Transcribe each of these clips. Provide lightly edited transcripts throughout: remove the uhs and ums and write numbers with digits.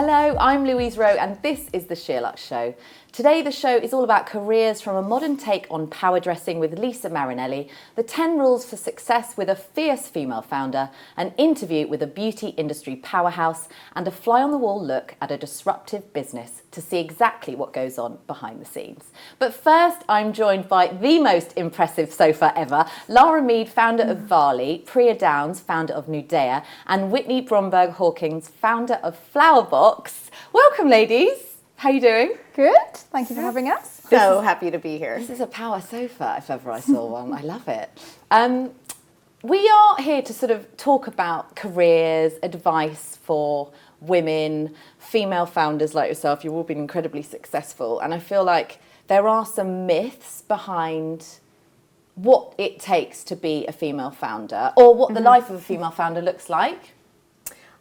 Hello, I'm Louise Roe and this is the SheerLuxe Show. Today the show is all about careers from a modern take on power dressing with Lisa Marinelli, the 10 rules for success with a fierce female founder, an interview with a beauty industry powerhouse, and a fly-on-the-wall look at a disruptive business to see exactly what goes on behind the scenes. But first, I'm joined by the most impressive sofa ever, Lara Mead, founder of Varley, Priya Downes, founder of Nudea, and Whitney Bromberg Hawkings, founder of FLOWERBX. Welcome, ladies. How are you doing? Good. Thank you for having us. So happy to be here. This is a power sofa, if ever I saw one. I love it. We are here to sort of talk about careers, advice for women, female founders like yourself. You've all been incredibly successful. And I feel like there are some myths behind what it takes to be a female founder or what the life of a female founder looks like.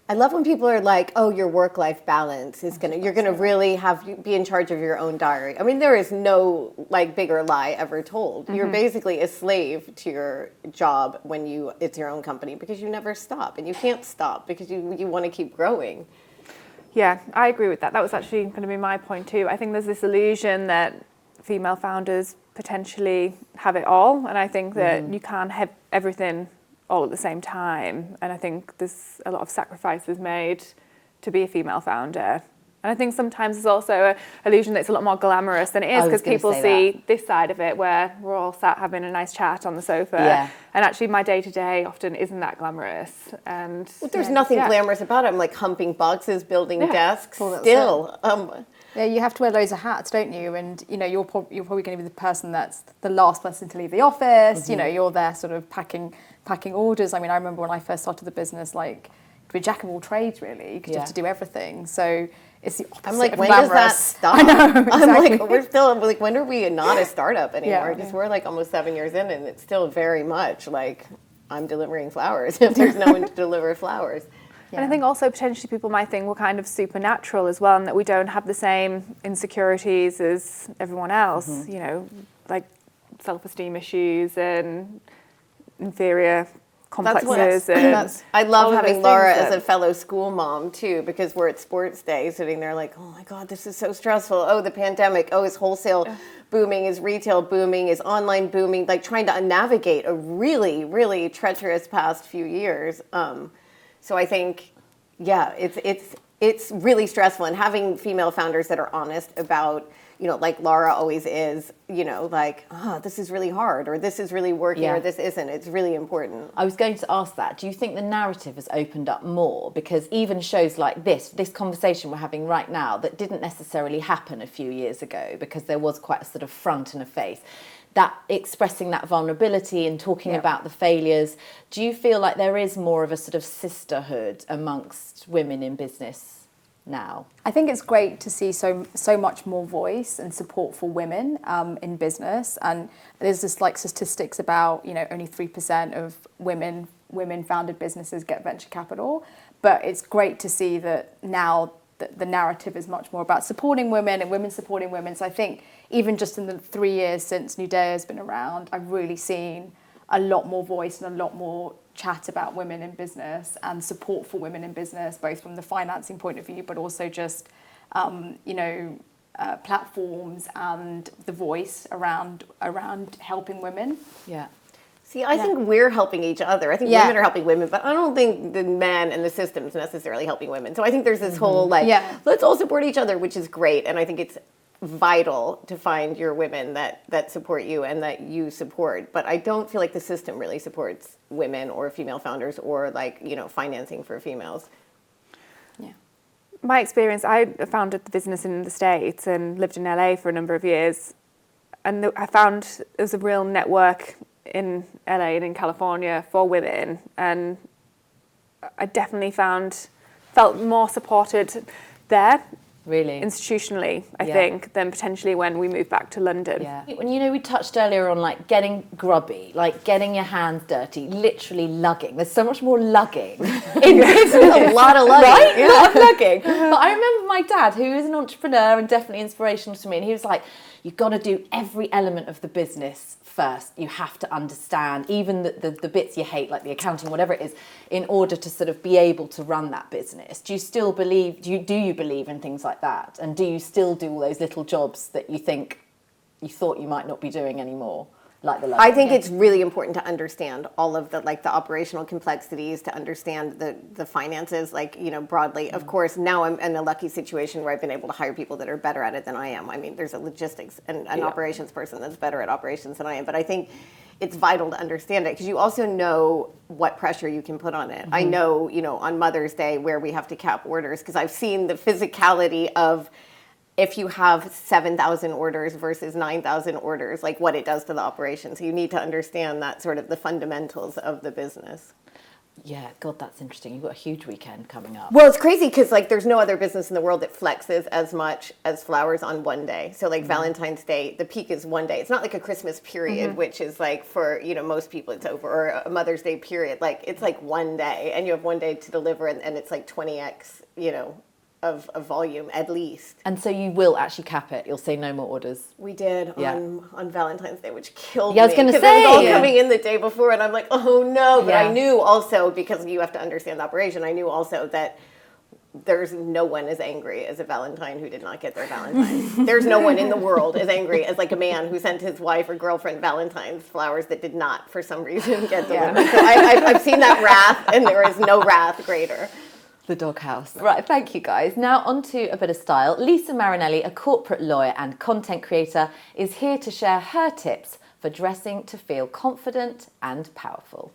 I love when people are like, "Oh, your work-life balance is you're gonna really be in charge of your own diary." I mean, there is no bigger lie ever told. You're basically a slave to your job when it's your own company because you never stop and you can't stop because you want to keep growing. Yeah, I agree with that. That was actually going to be my point too. I think there's this illusion that female founders potentially have it all, and I think that you can't have everything all at the same time, and I think there's a lot of sacrifices made to be a female founder. And I think sometimes there's also an illusion that it's a lot more glamorous than it is because people see this side of it where we're all sat having a nice chat on the sofa, and actually my day-to-day often isn't that glamorous. And there's nothing glamorous about it. I'm like humping boxes, building desks, still. Yeah, you have to wear loads of hats, don't you? And you're probably going to be the person that's the last person to leave the office. You're there sort of packing orders. I mean, I remember when I first started the business, to be a jack of all trades, really, because you have to do everything. So it's the opposite. I'm like, of when glamorous. does that stop? I know, exactly. I'm like, we're still when are we not a startup anymore? Because we're almost 7 years in, and it's still very much I'm delivering flowers if there's no one to deliver flowers. And I think also potentially people might think we're kind of supernatural as well, and that we don't have the same insecurities as everyone else, like self-esteem issues and inferior complexes. I love having Lara as a fellow school mom too, because we're at sports day sitting there like, oh my God, this is so stressful. Oh, the pandemic. Oh, is wholesale booming? Is retail booming? Is online booming? Trying to navigate a really, really treacherous past few years. So I think, it's really stressful, and having female founders that are honest about, like Lara always is, this is really hard, or this is really working, or this isn't. It's really important. I was going to ask that. Do you think the narrative has opened up more? Because even shows like this conversation we're having right now, that didn't necessarily happen a few years ago because there was quite a sort of front and a face. That expressing that vulnerability and talking about the failures, do you feel like there is more of a sort of sisterhood amongst women in business now? I think it's great to see so much more voice and support for women in business. And there's this statistics about only 3% of women founded businesses get venture capital, but it's great to see that now the narrative is much more about supporting women and women supporting women. So I think even just in the 3 years since Nudea has been around, I've really seen a lot more voice and a lot more chat about women in business and support for women in business, both from the financing point of view, but also just, platforms and the voice around helping women. Yeah. See, I think we're helping each other. I think women are helping women, but I don't think the men and the system is necessarily helping women. So I think there's this whole let's all support each other, which is great. And I think it's vital to find your women that support you and that you support. But I don't feel like the system really supports women or female founders or financing for females. Yeah. My experience, I founded the business in the States and lived in LA for a number of years. And I found there was a real network in LA and in California for women, and I definitely felt more supported there Really? institutionally, I think, than potentially when we move back to London. Yeah. When, you know, we touched earlier on like getting grubby, like getting your hands dirty, literally lugging. There's so much more lugging in business. A lot of lugging. Right? A lot of lugging. But I remember my dad, who is an entrepreneur and definitely inspirational to me, and he was like, you've got to do every element of the business first. You have to understand even the bits you hate, like the accounting, whatever it is, in order to sort of be able to run that business. Do you still believe, do you believe in things like that? And do you still do all those little jobs that you think you thought you might not be doing anymore? Like the I think it's really important to understand all of the the operational complexities, to understand the finances, broadly. Of course, now I'm in a lucky situation where I've been able to hire people that are better at it than I am. I mean, there's a logistics and an operations person that's better at operations than I am. But I think it's vital to understand it because you also know what pressure you can put on it. I know, on Mother's Day where we have to cap orders because I've seen the physicality of if you have 7,000 orders versus 9,000 orders, like what it does to the operation. So you need to understand that sort of the fundamentals of the business. Yeah, God, that's interesting. You've got a huge weekend coming up. Well, it's crazy because there's no other business in the world that flexes as much as flowers on one day. So Valentine's Day, the peak is one day. It's not like a Christmas period, which is for, most people it's over, or a Mother's Day period. It's one day and you have one day to deliver and it's 20x, of volume at least. And so you will actually cap it. You'll say no more orders. We did on Valentine's Day, which killed me. I was going to say. Because it was all coming in the day before, and I'm like, oh no. But I knew also, because you have to understand the operation, I knew also that there's no one as angry as a Valentine who did not get their Valentine. There's no one in the world as angry as a man who sent his wife or girlfriend Valentine's flowers that did not, for some reason, get delivered. So I've seen that wrath, and there is no wrath greater. The doghouse. Right, thank you guys. Now on to a bit of style. Lisa Marinelli, a corporate lawyer and content creator, is here to share her tips for dressing to feel confident and powerful.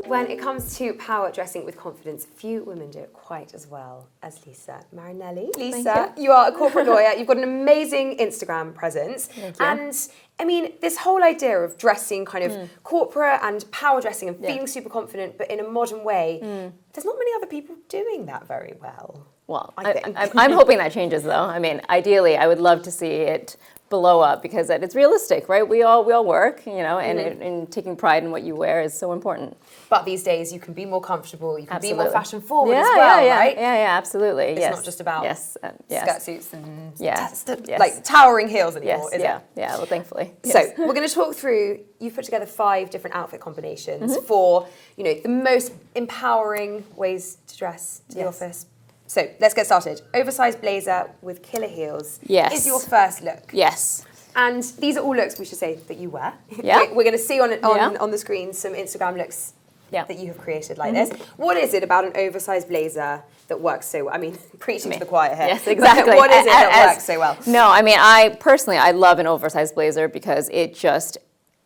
When it comes to power dressing with confidence, few women do it quite as well as Lisa Marinelli. Lisa, you are a corporate lawyer. You've got an amazing Instagram presence. Thank you. And I mean, this whole idea of dressing kind of corporate and power dressing and feeling super confident, but in a modern way, there's not many other people doing that very well. Well, I'm hoping that changes, though. I mean, ideally, I would love to see it blow up because it's realistic, right? We all work, and taking pride in what you wear is so important. But these days, you can be more comfortable. You can be more fashion forward as well, right? Yeah, absolutely. It's not just about skirt suits and towering heels anymore, is it? Yeah, well, thankfully. So we're going to talk through, you've put together 5 different outfit combinations for, the most empowering ways to dress to the office. So let's get started. Oversized blazer with killer heels is your first look. Yes. And these are all looks, we should say, that you wear. Yeah. We're going to see on the screen some Instagram looks that you have created like this. What is it about an oversized blazer that works so well? I mean, preaching to the choir here. Yes, exactly. What is it that works so well? No, I mean, I love an oversized blazer because it just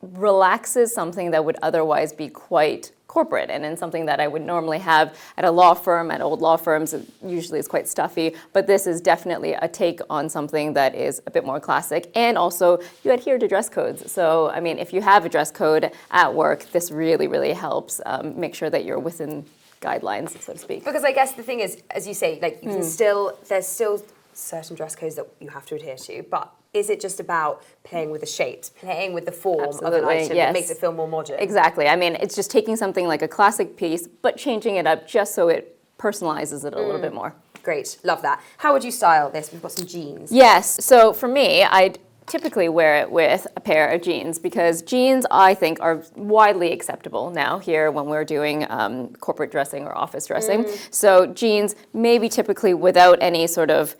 relaxes something that would otherwise be quite corporate and in something that I would normally have at a law firm, at old law firms. It usually is quite stuffy, but this is definitely a take on something that is a bit more classic. And also, you adhere to dress codes. So, I mean, if you have a dress code at work, this really, really helps make sure that you're within guidelines, so to speak. Because I guess the thing is, as you say, you can there's still certain dress codes that you have to adhere to, but is it just about playing with the shapes, playing with the form of an item that makes it feel more modern? Exactly. I mean, it's just taking something like a classic piece, but changing it up just so it personalizes it a little bit more. Great. Love that. How would you style this? We've got some jeans. Yes. So for me, I'd typically wear it with a pair of jeans because jeans, I think, are widely acceptable now here when we're doing corporate dressing or office dressing. So jeans, maybe typically without any sort of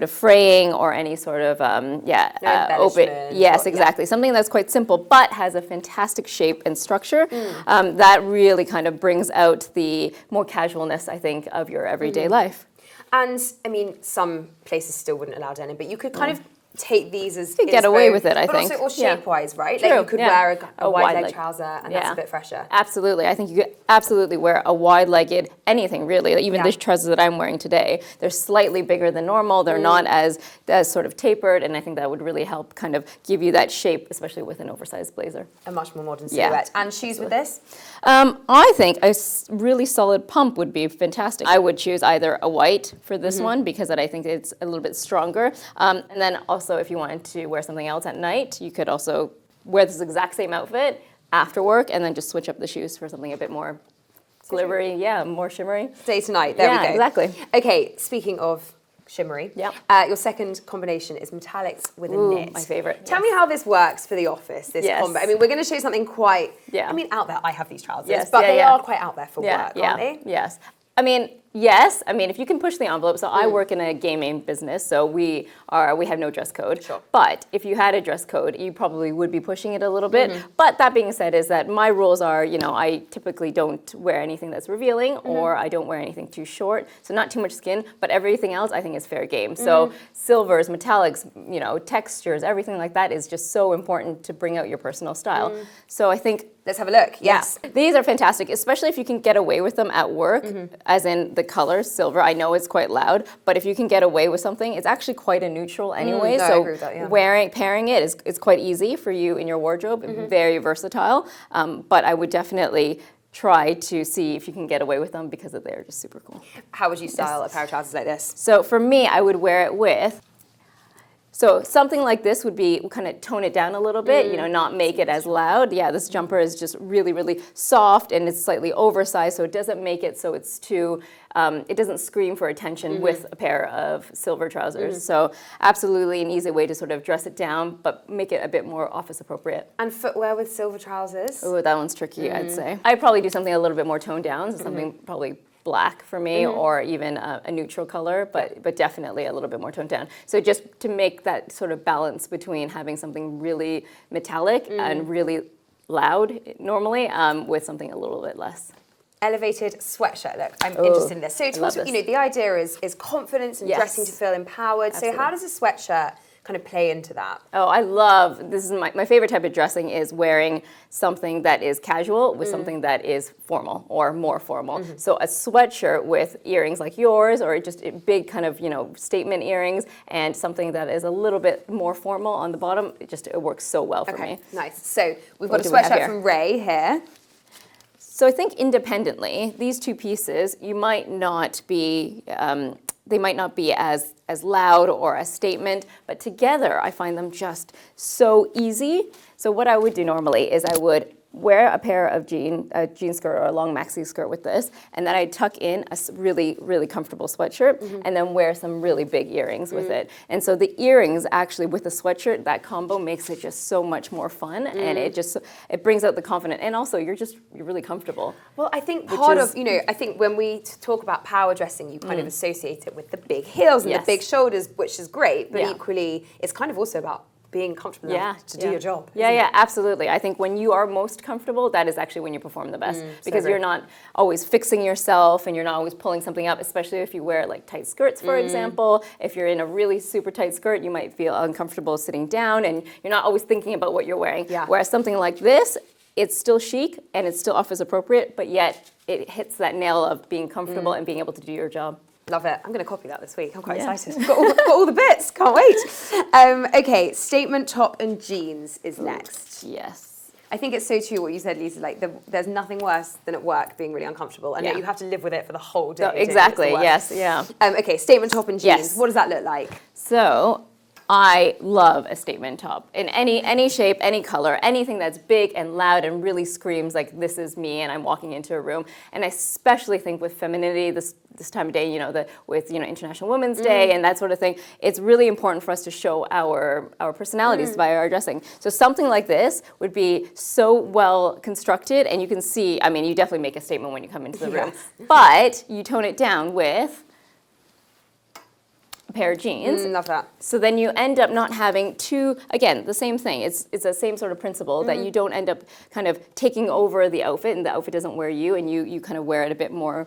fraying or any sort of open. Yes, exactly. Something that's quite simple but has a fantastic shape and structure. That really kind of brings out the more casualness, I think, of your everyday life. And I mean, some places still wouldn't allow denim, but you could kind of take these as get away with it, I think. But also, or shape-wise, right? True, Like you could wear a wide leg leg trouser and that's a bit fresher. Absolutely. I think you could absolutely wear a wide-legged anything, really. Even the trousers that I'm wearing today, they're slightly bigger than normal. They're not as sort of tapered, and I think that would really help kind of give you that shape, especially with an oversized blazer. A much more modern silhouette. And shoes with this? I think a really solid pump would be fantastic. I would choose either a white for this one because I think it's a little bit stronger. And then also if you wanted to wear something else at night, you could also wear this exact same outfit after work and then just switch up the shoes for something a bit more glittery, more shimmery. Day to night, there we go. Exactly. Okay, speaking of shimmery, your second combination is metallics with a knit. My favorite. Tell me how this works for the office, this combo. I mean, we're going to show something quite, out there. I have these trousers, but they are quite out there for work, aren't they? Yes. I mean, yes. I mean, if you can push the envelope. So I work in a gaming business, so we have no dress code. Sure. But if you had a dress code, you probably would be pushing it a little bit. But that being said, is that my rules are, I typically don't wear anything that's revealing, or I don't wear anything too short. So not too much skin, but everything else I think is fair game. So silvers, metallics, textures, everything like that is just so important to bring out your personal style. So I think. Let's have a look. Yes. These are fantastic, especially if you can get away with them at work, as in the color, silver. I know it's quite loud, but if you can get away with something, it's actually quite a neutral anyway. I agree with that, pairing it is quite easy for you in your wardrobe, very versatile. But I would definitely try to see if you can get away with them because they're just super cool. How would you style a pair of trousers like this? So for me, I would wear it with. So something like this would be kind of tone it down a little bit, not make it as loud. Yeah, this jumper is just really, really soft and it's slightly oversized, so it doesn't make it so it's too, it doesn't scream for attention with a pair of silver trousers. So absolutely an easy way to sort of dress it down, but make it a bit more office appropriate. And footwear with silver trousers? Oh, that one's tricky, I'd say. I'd probably do something a little bit more toned down, so something probably black for me, or even a neutral color, but definitely a little bit more toned down. So just to make that sort of balance between having something really metallic and really loud normally, with something a little bit less. Elevated sweatshirt look. I'm interested in this. So the idea is confidence and dressing to feel empowered. Absolutely. So how does a sweatshirt kind of play into that? Oh, I love, this is my favorite type of dressing is wearing something that is casual with something that is formal or more formal. So a sweatshirt with earrings like yours, or just big kind of, statement earrings, and something that is a little bit more formal on the bottom, it works so well for me. Nice. So we've got a sweatshirt from Ray here. So I think independently, these two pieces, you might not be, they might not be as loud or a statement, but together I find them just so easy. So what I would do normally is I would wear a pair of jean skirt or a long maxi skirt with this, and then I'd tuck in a really, really comfortable sweatshirt, and then wear some really big earrings with it. And so the earrings actually with the sweatshirt, that combo makes it just so much more fun, and it brings out the confidence, and also you're really comfortable. Well, I think part of, I think when we talk about power dressing, you kind of associate it with the big heels and the big shoulders, which is great, but equally it's kind of also about being comfortable enough to do your job. Yeah, absolutely. I think when you are most comfortable, that is actually when you perform the best, because you're not always fixing yourself and you're not always pulling something up, especially if you wear like tight skirts, for example. If you're in a really super tight skirt, you might feel uncomfortable sitting down and you're not always thinking about what you're wearing. Whereas something like this, it's still chic and it's still office appropriate, but yet it hits that nail of being comfortable and being able to do your job. Love it. I'm going to copy that this week. I'm quite excited. Got all the bits. Can't wait. Okay, statement top and jeans is next. Yes. I think it's so true what you said, Lisa. Like, there's nothing worse than at work being really uncomfortable, and yet you have to live with it for the whole day. Exactly. Yes. Yeah. Okay, statement top and jeans. Yes. What does that look like? So I love a statement top in any shape, any color, anything that's big and loud and really screams like this is me and I'm walking into a room. And I especially think with femininity this time of day, with International Women's Day and that sort of thing, it's really important for us to show our personalities by our dressing. So something like this would be so well constructed, and you can see, I mean, you definitely make a statement when you come into the room, but you tone it down with pair of jeans. Love that. So then you end up not having again, the same thing. It's the same sort of principle that you don't end up kind of taking over the outfit and the outfit doesn't wear you, and you kind of wear it a bit more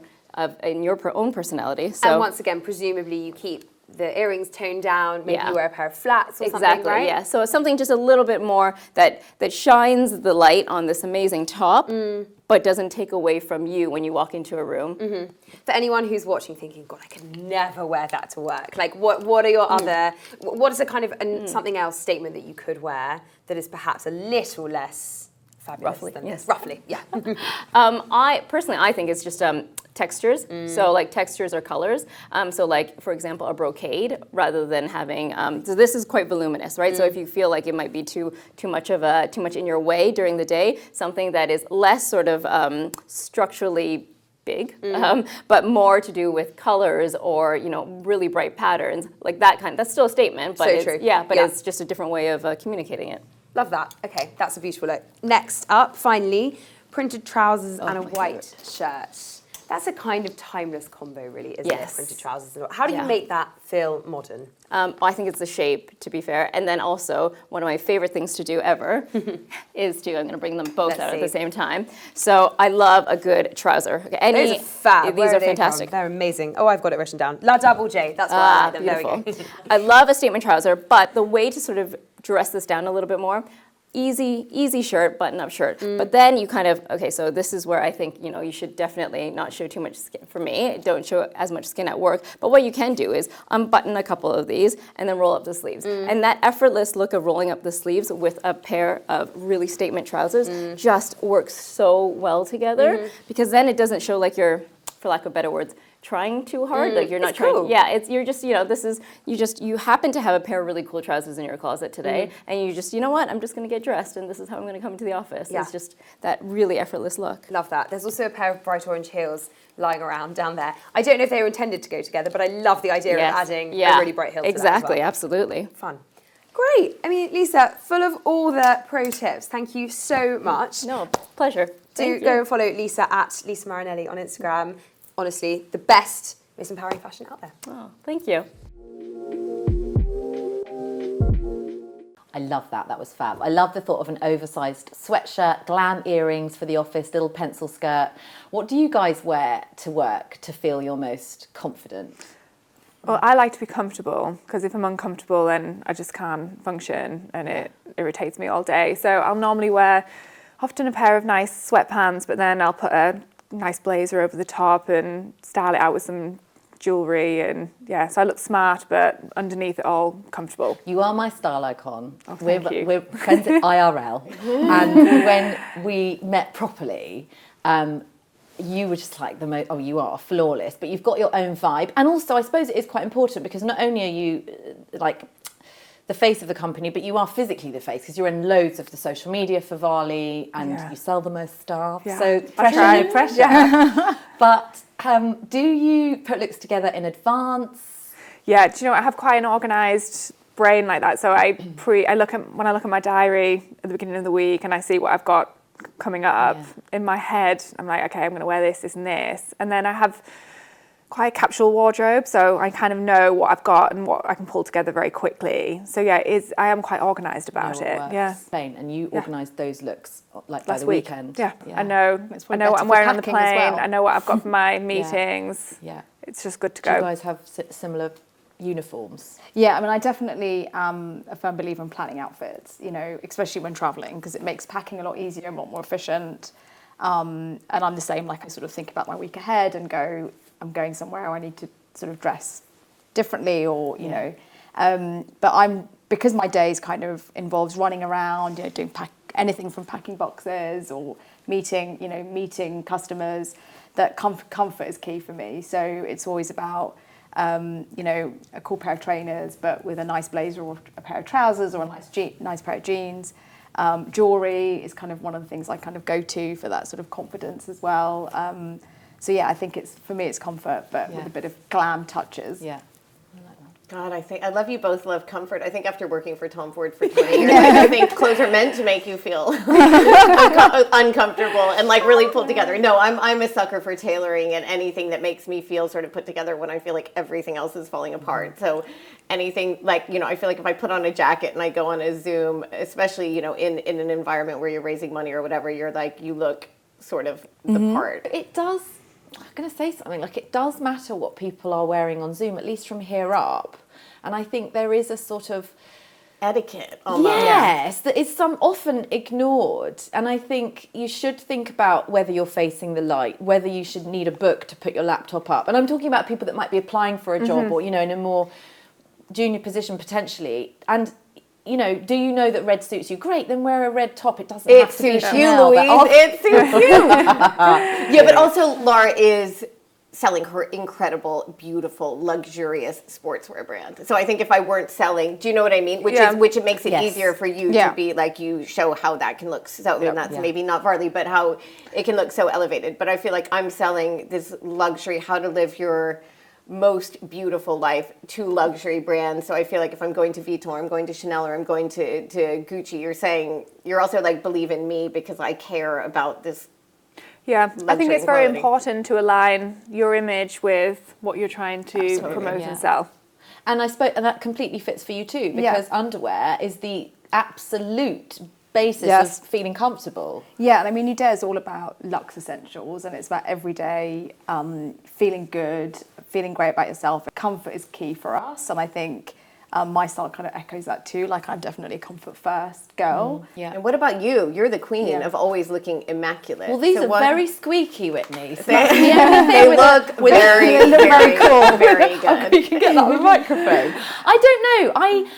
in your own personality. So, and once again, presumably you keep the earrings toned down, maybe Yeah. you wear a pair of flats or Exactly, something, right? yeah. So something just a little bit more that shines the light on this amazing top, but doesn't take away from you when you walk into a room. For anyone who's watching thinking, God, I could never wear that to work. Like, what are your other, what is a kind of something else statement that you could wear that is perhaps a little less fabulous than this? Roughly, yeah. I think it's just textures. So like textures or colors. So like, for example, a brocade rather than having, so this is quite voluminous, right? So if you feel like it might be too much in your way during the day, something that is less sort of structurally big, but more to do with colors or, you know, really bright patterns, like that kind. That's still a statement, but So it's, true. it's just a different way of communicating it. Love that. Okay, that's a beautiful look. Next up, finally, printed trousers and a white shirt. That's a kind of timeless combo, really, isn't it? Printed trousers and how do you make that feel modern? I think it's the shape, to be fair. And then also, one of my favorite things to do ever is I'm going to bring them both out at the same time. So I love a good trouser. Okay, Those are fab. These are fantastic. They're amazing. Oh, I've got it written down. La Double J, that's why I like them. Beautiful. There we go. I love a statement trouser, but the way to sort of dress this down a little bit more, easy shirt, button-up shirt. But then you kind of, okay, so this is where I think, you know, you should definitely not show too much skin. For me, don't show as much skin at work. But what you can do is unbutton a couple of these and then roll up the sleeves. And that effortless look of rolling up the sleeves with a pair of really statement trousers just works so well together because then it doesn't show like you're, for lack of better words, trying too hard. Like you're not trying. Cool. Yeah, it's you're just, you know, you happen to have a pair of really cool trousers in your closet today, and you just, you know what, I'm just going to get dressed, and this is how I'm going to come to the office. Yeah. It's just that really effortless look. Love that. There's also a pair of bright orange heels lying around down there. I don't know if they were intended to go together, but I love the idea of adding a really bright heel to that as Exactly, well. absolutely. Fun. Great. I mean, Lisa, full of all the pro tips. Thank you so much. No, pleasure. Do go and follow Lisa at Lisa Marinelli on Instagram. Honestly, the best, most empowering fashion out there. Oh, thank you. I love that. That was fab. I love the thought of an oversized sweatshirt, glam earrings for the office, little pencil skirt. What do you guys wear to work to feel your most confident? Well, I like to be comfortable because if I'm uncomfortable, then I just can't function and it irritates me all day. So I'll normally wear often a pair of nice sweatpants, but then I'll put a nice blazer over the top and style it out with some jewellery and so I look smart but underneath it all comfortable. You are my style icon. Oh, thank you. We're friends at IRL and when we met properly, you were just like the most, you are flawless, but you've got your own vibe. And also I suppose it is quite important because not only are you like the face of the company, but you are physically the face because you're in loads of the social media for Varley and you sell the most stuff. Yeah. So pressure, no pressure. Yeah. But do you put looks together in advance? Yeah, do you know what? I have quite an organised brain like that. So when I look at my diary at the beginning of the week and I see what I've got coming up in my head, I'm like, okay, I'm going to wear this, this, and this, and then I have quite a capsule wardrobe, so I kind of know what I've got and what I can pull together very quickly. So I am quite organised about it. Yeah. Spain, and you organised those looks like Last by the week. weekend. Yeah. I know what I'm wearing on the plane. I know what I've got for my meetings. Yeah. It's just good to Do go. you guys have similar uniforms? Yeah, I mean, I definitely am a firm believer in planning outfits, you know, especially when travelling, because it makes packing a lot easier and a lot more efficient. And I'm the same, like I sort of think about my week ahead and go, I'm going somewhere, I need to sort of dress differently or, you know. But because my days kind of involves running around, you know, doing anything from packing boxes or meeting customers, that comfort is key for me. So it's always about, you know, a cool pair of trainers, but with a nice blazer or a pair of trousers or a nice pair of jeans. Jewelry is kind of one of the things I kind of go to for that sort of confidence as well. So yeah, I think for me it's comfort, but with a bit of glam touches. Yeah. God, I love you both love comfort. I think after working for Tom Ford for 20 years, I think clothes are meant to make you feel uncomfortable and like really pulled together. No, I'm a sucker for tailoring and anything that makes me feel sort of put together when I feel like everything else is falling apart. So anything like, you know, I feel like if I put on a jacket and I go on a Zoom, especially, you know, in an environment where you're raising money or whatever, you're like, you look sort of the part. It does I'm going to say something, like it does matter what people are wearing on Zoom, at least from here up. And I think there is a sort of etiquette almost. Yes, that is often ignored. And I think you should think about whether you're facing the light, whether you should need a book to put your laptop up. And I'm talking about people that might be applying for a job or, you know, in a more junior position potentially. And you know, do you know that red suits you? Great, then wear a red top. It doesn't have to be Chanel. It suits you. Yeah, but also Lara is selling her incredible, beautiful, luxurious sportswear brand. So I think if I weren't selling, do you know what I mean? Which it makes it easier for you to be like, you show how that can look. So and that's maybe not Varley, but how it can look so elevated. But I feel like I'm selling this luxury, how to live your most beautiful life to luxury brands. So I feel like if I'm going to Vuitton, I'm going to Chanel, or I'm going to Gucci, you're also like, believe in me because I care about this. Yeah, I think it's very important to align your image with what you're trying to promote and sell. And and that completely fits for you too, because underwear is the absolute basis of feeling comfortable. Yeah, and I mean, Nudea is all about luxe essentials, and it's about everyday feeling good, feeling great about yourself. Comfort is key for us, and I think my style kind of echoes that too. Like, I'm definitely a comfort first girl. Yeah. And what about you? You're the queen of always looking immaculate. Well, these are very squeaky, Whitney. So they look very cool. Very good. You can get that on the microphone. I don't know.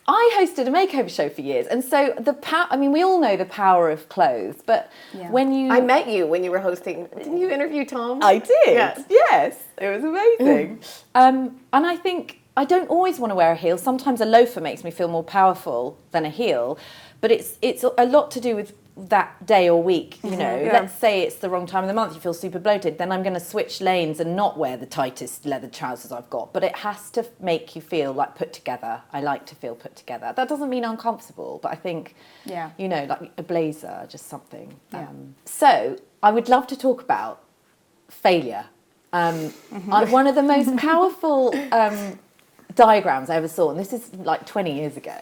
I hosted a makeover show for years, and so I mean, we all know the power of clothes, but when you... I met you when you were hosting. Didn't you interview Tom? I did. Yes. It was amazing. And I think I don't always want to wear a heel. Sometimes a loafer makes me feel more powerful than a heel, but it's a lot to do with that day or week, you know. Let's say it's the wrong time of the month, you feel super bloated, then I'm going to switch lanes and not wear the tightest leather trousers I've got, but it has to make you feel like put together. I like to feel put together. That doesn't mean uncomfortable, but I think, you know, like a blazer, just something. So I would love to talk about failure. One of the most powerful diagrams I ever saw, and this is like 20 years ago,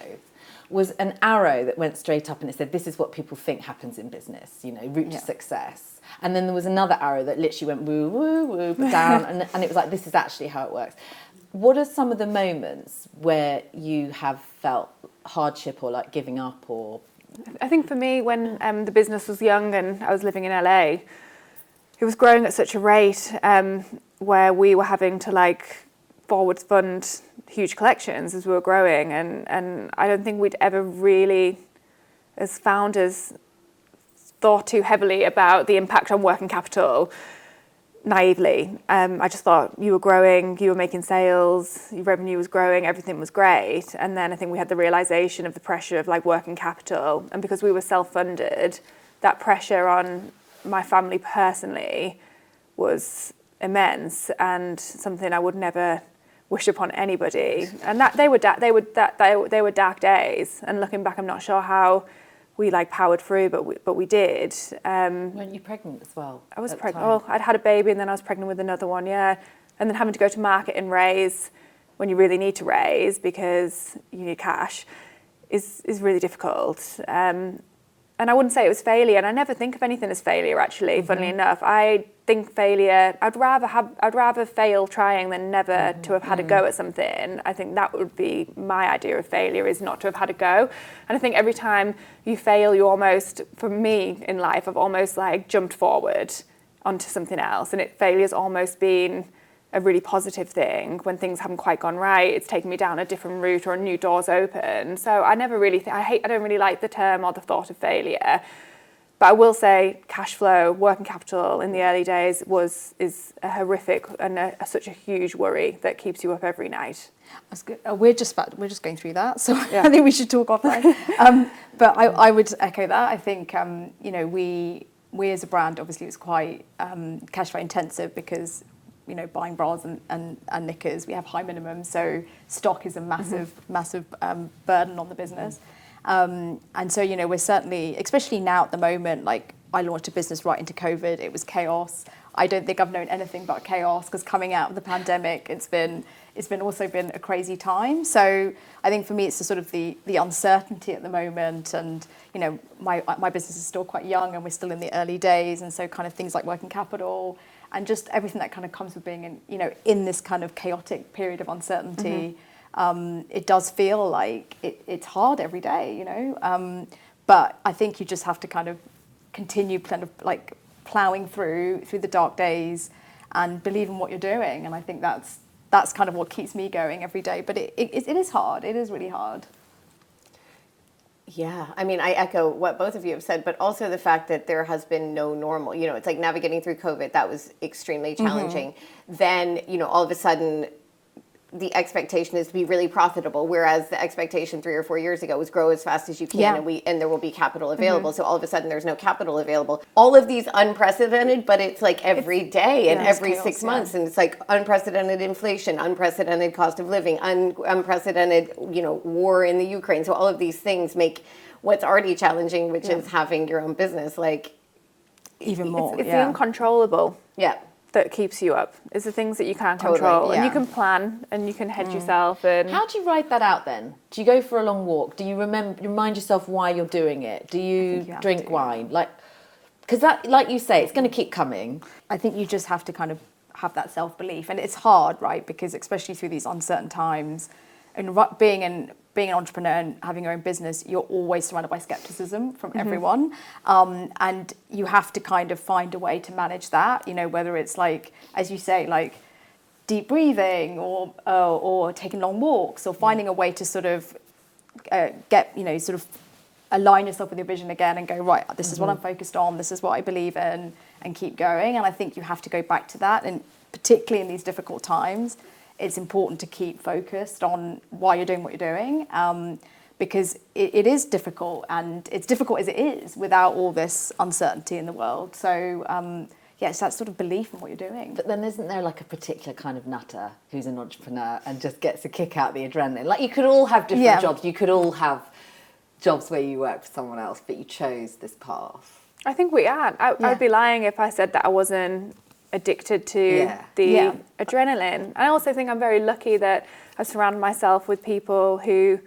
was an arrow that went straight up and it said, this is what people think happens in business, you know, route to success. And then there was another arrow that literally went woo, woo, woo, but down, and it was like, this is actually how it works. What are some of the moments where you have felt hardship or like giving up? Or I think for me, when the business was young and I was living in LA, it was growing at such a rate where we were having to like forward fund huge collections as we were growing, and I don't think we'd ever really, as founders, thought too heavily about the impact on working capital naively. I just thought you were growing, you were making sales, your revenue was growing, everything was great. And then I think we had the realization of the pressure of like working capital, and because we were self-funded, that pressure on my family personally was immense and something I would never wish upon anybody. And that they were dark days. And looking back, I'm not sure how we like powered through, but we did. Weren't you pregnant as well? I was pregnant. Oh, I'd had a baby, and then I was pregnant with another one. Yeah, and then having to go to market and raise when you really need to raise because you need cash is really difficult. And I wouldn't say it was failure, and I never think of anything as failure, actually, funnily enough. I think failure, I'd rather fail trying than never to have had a go at something. I think that would be my idea of failure, is not to have had a go. And I think every time you fail, you almost, for me in life, I've almost like jumped forward onto something else, and failure's almost been a really positive thing. When things haven't quite gone right, it's taken me down a different route or a new door's open. So I never really I don't really like the term or the thought of failure. But I will say cash flow, working capital in the early days is a horrific and such a huge worry that keeps you up every night. That's good. We're just going through that, so I think we should talk offline. But I would echo that. I think you know, we as a brand, obviously, it's quite cash flow intensive because, you know, buying bras and knickers, we have high minimums, so stock is a massive burden on the business. And so, you know, we're certainly, especially now at the moment, like I launched a business right into COVID, it was chaos. I don't think I've known anything but chaos, because coming out of the pandemic, it's been also been a crazy time. So I think for me, it's the sort of the uncertainty at the moment, and you know, my business is still quite young and we're still in the early days, and so kind of things like working capital, and just everything that kind of comes with being in, you know, in this kind of chaotic period of uncertainty. It does feel like it's hard every day, you know, but I think you just have to kind of continue kind of like ploughing through the dark days and believe in what you're doing. And I think that's kind of what keeps me going every day. But it is hard. It is really hard. Yeah, I mean, I echo what both of you have said, but also the fact that there has been no normal. You know, it's like navigating through COVID, that was extremely challenging. Then, you know, all of a sudden, the expectation is to be really profitable, whereas the expectation 3 or 4 years ago was grow as fast as you can, and there will be capital available. So all of a sudden, there's no capital available. All of these unprecedented, but it's like every day and every chaos, 6 months, and it's like unprecedented inflation, unprecedented cost of living, unprecedented, you know, war in the Ukraine. So all of these things make what's already challenging, which is having your own business, like even more. It's the uncontrollable. Yeah. That keeps you up. It's the things that you can't control, and you can plan and you can hedge yourself. And how do you write that out then? Do you go for a long walk? Do you remind yourself why you're doing it? Do you drink wine? Like, because that, like you say, it's going to keep coming. I think you just have to kind of have that self-belief, and it's hard, right? Because especially through these uncertain times, and being an entrepreneur and having your own business, you're always surrounded by skepticism from everyone. And you have to kind of find a way to manage that, you know, whether it's like, as you say, like deep breathing or taking long walks or finding a way to sort of get, you know, sort of align yourself with your vision again and go, right, this is what I'm focused on, this is what I believe in, and keep going. And I think you have to go back to that. And particularly in these difficult times, it's important to keep focused on why you're doing what you're doing, because it is difficult, and it's difficult as it is without all this uncertainty in the world. So, it's that sort of belief in what you're doing. But then isn't there like a particular kind of nutter who's an entrepreneur and just gets a kick out of the adrenaline? Like, you could all have different jobs. You could all have jobs where you work for someone else, but you chose this path. I think we are. I'd be lying if I said that I wasn't addicted to the adrenaline. I also think I'm very lucky that I surround myself with people who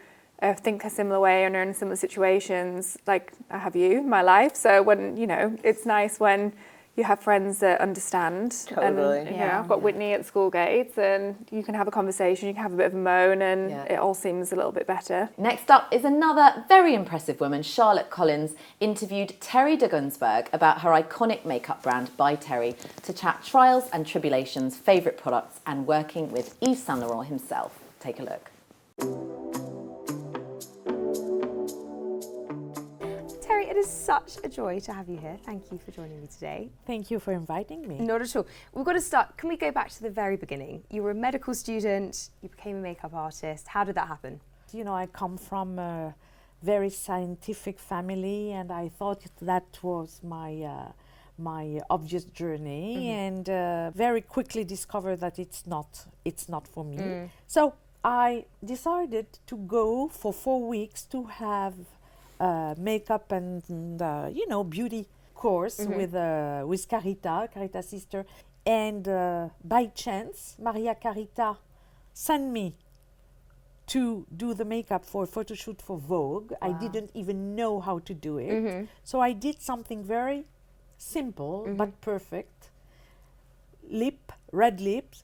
think a similar way and are in similar situations, like I have you in my life. So when, you know, it's nice when you have friends that understand. Totally. And, you know, I've got Whitney at school gates, and you can have a conversation, you can have a bit of a moan, and it all seems a little bit better. Next up is another very impressive woman. Charlotte Collins interviewed Terry de Gunzberg about her iconic makeup brand By Terry to chat trials and tribulations, favourite products, and working with Yves Saint Laurent himself. Take a look. It is such a joy to have you here. Thank you for joining me today. Thank you for inviting me. Not at all. We've got to start. Can we go back to the very beginning? You were a medical student, you became a makeup artist. How did that happen? You know, I come from a very scientific family, and I thought that was my obvious journey, and very quickly discovered that it's not for me. So I decided to go for 4 weeks to have makeup and you know, beauty course with Carita's sister, and by chance Maria Carita sent me to do the makeup for a photo shoot for Vogue. Wow. I didn't even know how to do it, so I did something very simple but perfect. Red lips,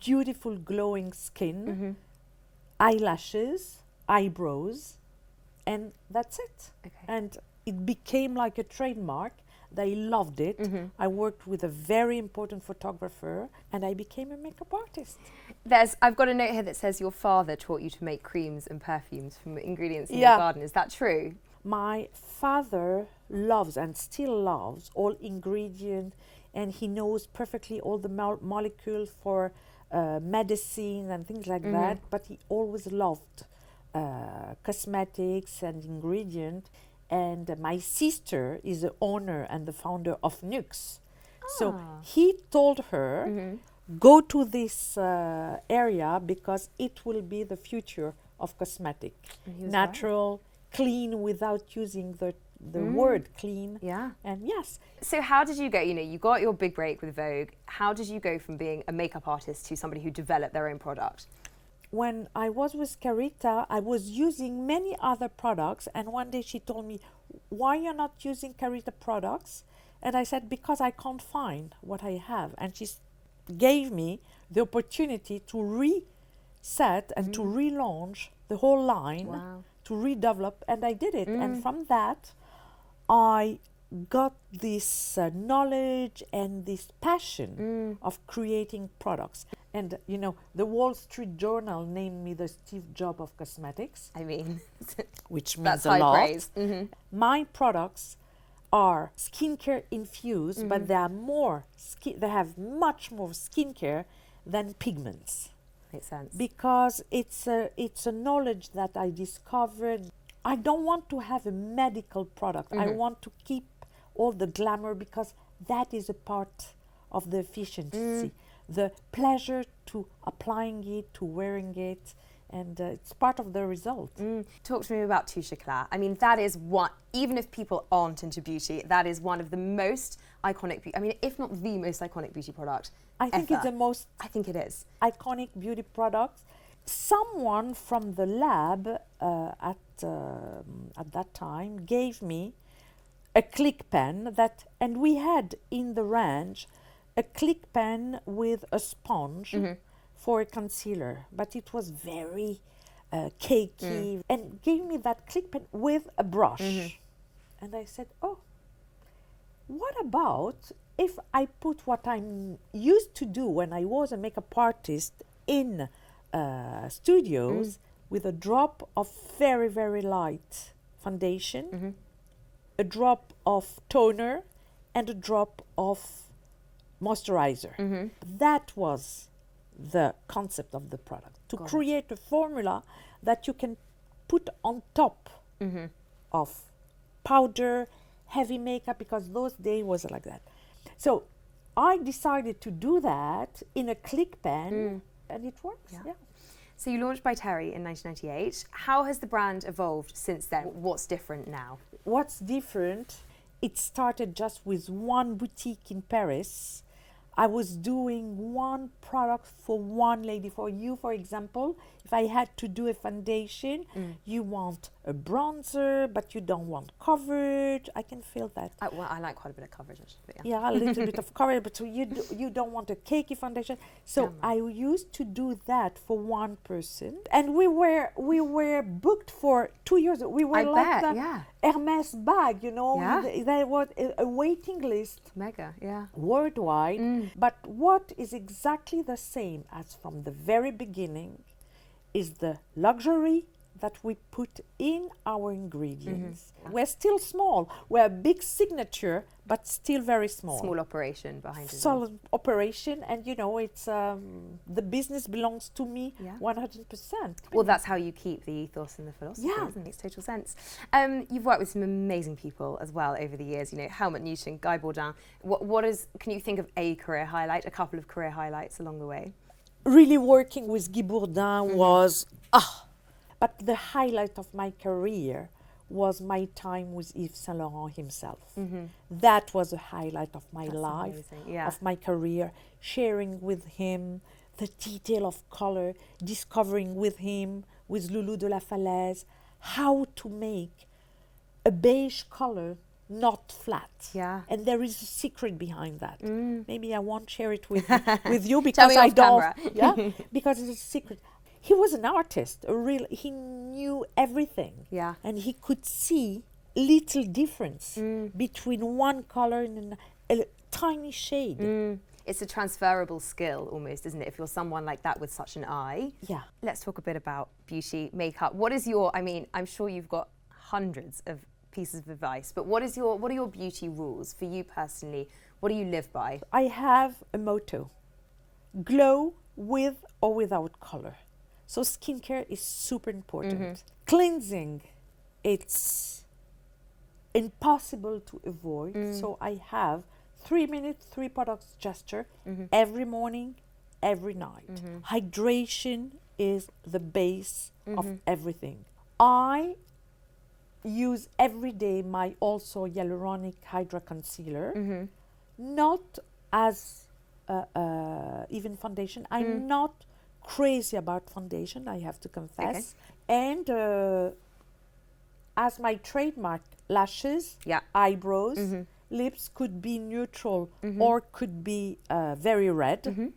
beautiful glowing skin, eyelashes, eyebrows, and that's it. Okay. And it became like a trademark. They loved it. I worked with a very important photographer, and I became a makeup artist. I've got a note here that says your father taught you to make creams and perfumes from ingredients in your garden. Is that true? My father loves and still loves all ingredients, and he knows perfectly all the molecules for medicine and things like that, but he always loved cosmetics and ingredient. And my sister is the owner and the founder of Nudea. So he told her, go to this area because it will be the future of cosmetic. Natural, clean, without using the word clean. Yeah. And yes. So how did you go, you got your big break with Vogue. How did you go from being a makeup artist to somebody who developed their own product? When I was with Carita, I was using many other products, and one day she told me, why you're not using Carita products? And I said, because I can't find what I have. And she gave me the opportunity to reset and to relaunch the whole line, to redevelop, and I did it. And from that, I got this knowledge and this passion of creating products. And, you know, the Wall Street Journal named me the Steve Jobs of cosmetics. I mean, which means that's a high lot. praise. My products are skincare infused, but they are they have much more skincare than pigments. Makes sense. Because it's a knowledge that I discovered. I don't want to have a medical product. I want to keep all the glamour, because that is a part of the efficiency, the pleasure to applying it, to wearing it, and it's part of the result. Talk to me about Touche Eclat. I mean, that is what, even if people aren't into beauty, that is one of the most iconic, if not the most iconic beauty product I think ever. it's the most I think it is. iconic beauty product. Someone from the lab at that time gave me a click pen and we had in the range a click pen with a sponge for a concealer, but it was very cakey, and gave me that click pen with a brush. And I said, oh, what about if I put what I'm used to do when I was a makeup artist in studios with a drop of very, very light foundation, a drop of toner, and a drop of moisturizer. That was the concept of the product, to create a formula that you can put on top of powder, heavy makeup, because those days was like that. So I decided to do that in a click pen, and it works. Yeah. So you launched by Terry in 1998. How has the brand evolved since then? What's different now? What's different? It started just with one boutique in Paris. I was doing one product for one lady. For you, for example, if I had to do a foundation, you want a bronzer, but you don't want coverage. I can feel that. I like quite a bit of coverage, actually. But yeah, a little bit of coverage, but so you don't want a cakey foundation. So I used to do that for one person, and we were booked for 2 years. We were Hermes bag, you know. There was a waiting list. Mega, worldwide. But what is exactly the same as from the very beginning is the luxury that we put in our ingredients. We're still small. We're a big signature, but still very small. Small operation behind it. Solid operation, and you know, it's the business belongs to me 100%. Well, that's how you keep the ethos and the philosophy, isn't it? Makes total sense. You've worked with some amazing people as well over the years. You know, Helmut Newton, Guy Bourdin. Can you think of a career highlight, a couple of career highlights along the way? Really working with Guy Bourdin was but the highlight of my career was my time with Yves Saint Laurent himself. That was a highlight of my life, of my career, sharing with him the detail of color, discovering with him, with Loulou de la Falaise, how to make a beige color not flat. And there is a secret behind that. Maybe I won't share it with you because I don't. Because it's a secret. He was an artist, he knew everything. And he could see little difference between one color and a tiny shade. It's a transferable skill almost, isn't it? If you're someone like that with such an eye. Let's talk a bit about beauty, makeup. What is your, I'm sure you've got hundreds of pieces of advice, but what are your beauty rules for you personally? What do you live by? I have a motto: glow with or without color. So skincare is super important. Cleansing, it's impossible to avoid. So I have 3 minutes, 3 products gesture every morning, every night. Hydration is the base of everything. I use every day my also hyaluronic Hydra concealer, not as even foundation. I'm not crazy about foundation, I have to confess. And as my trademark, lashes, eyebrows, lips could be neutral or could be very red.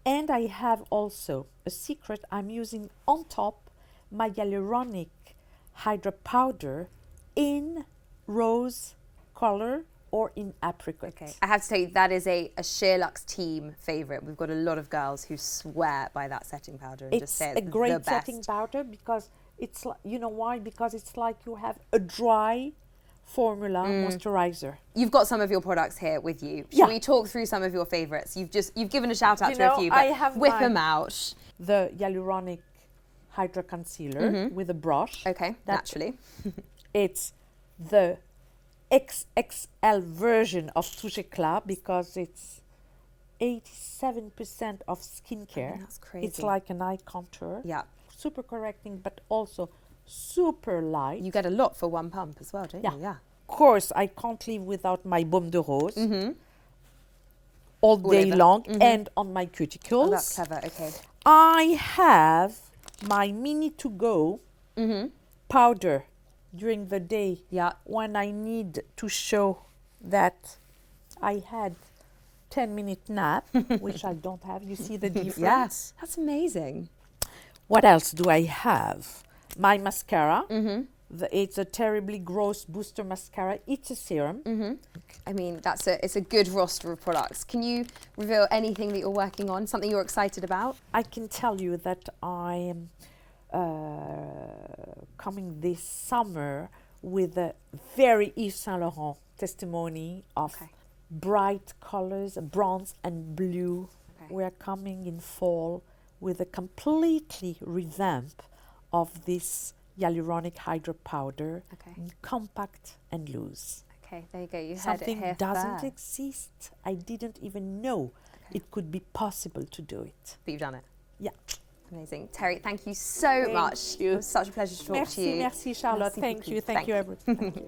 And I have also a secret. I'm using on top my hyaluronic hydra powder in rose color or in apricot. Okay, I have to tell you, that is a SheerLuxe team favourite. We've got a lot of girls who swear by that setting powder and just say it's a great the best. setting powder because it's like, you know why? Because it's like you have a dry formula moisturizer. You've got some of your products here with you. Shall we talk through some of your favourites? You've given a shout out to a few, but whip them out. The hyaluronic hydra concealer with a brush. Okay, naturally. It's the XXL version of Touche Éclat because it's 87% of skincare. That's crazy. It's like an eye contour. Yeah. Super correcting, but also super light. You get a lot for one pump as well, don't you? Yeah. Of course, I can't live without my baume de rose all day long and on my cuticles. Oh, that's clever. Okay. I have my mini to go powder during the day when I need to show that I had 10-minute nap, which I don't have. You see the difference? Yes, that's amazing. What else do I have? My mascara. It's a terribly gross booster mascara. It's a serum. I mean, it's a good roster of products. Can you reveal anything that you're working on, something you're excited about? I can tell you that I am coming this summer with a very Yves Saint Laurent testimony of bright colors, bronze and blue. We are coming in fall with a completely revamp of this hyaluronic hydra powder, compact and loose. Okay, there you go. You Something heard it here doesn't first. exist. I didn't even know it could be possible to do it. But you've done it. Yeah. Amazing. Terry, thank you so much. It was such a pleasure to talk to you. Merci, Charlotte. Thank you, everyone. Thank you.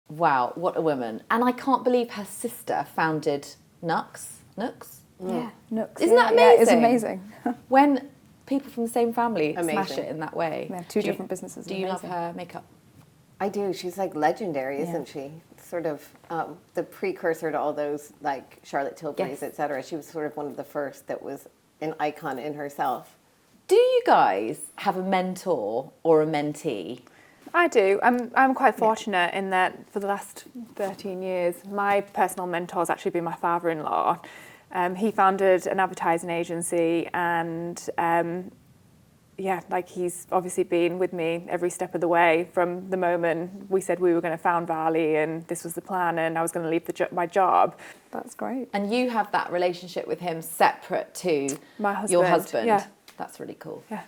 Wow, what a woman. And I can't believe her sister founded Nux. Yeah, Nux. Isn't that amazing? Yeah, it's amazing. When people from the same family smash it in that way. We have two different businesses. Do you love her makeup? I do. She's like legendary, isn't she? Sort of the precursor to all those like Charlotte Tilbury's, et cetera. She was sort of one of the first that was an icon in herself. Do you guys have a mentor or a mentee? I do. I'm quite fortunate in that for the last 13 years, my personal mentor has actually been my father-in-law. He founded an advertising agency and he's obviously been with me every step of the way from the moment we said we were going to found Varley and this was the plan and I was going to leave my job. That's great. And you have that relationship with him separate to your husband. Yeah. That's really cool. Yeah.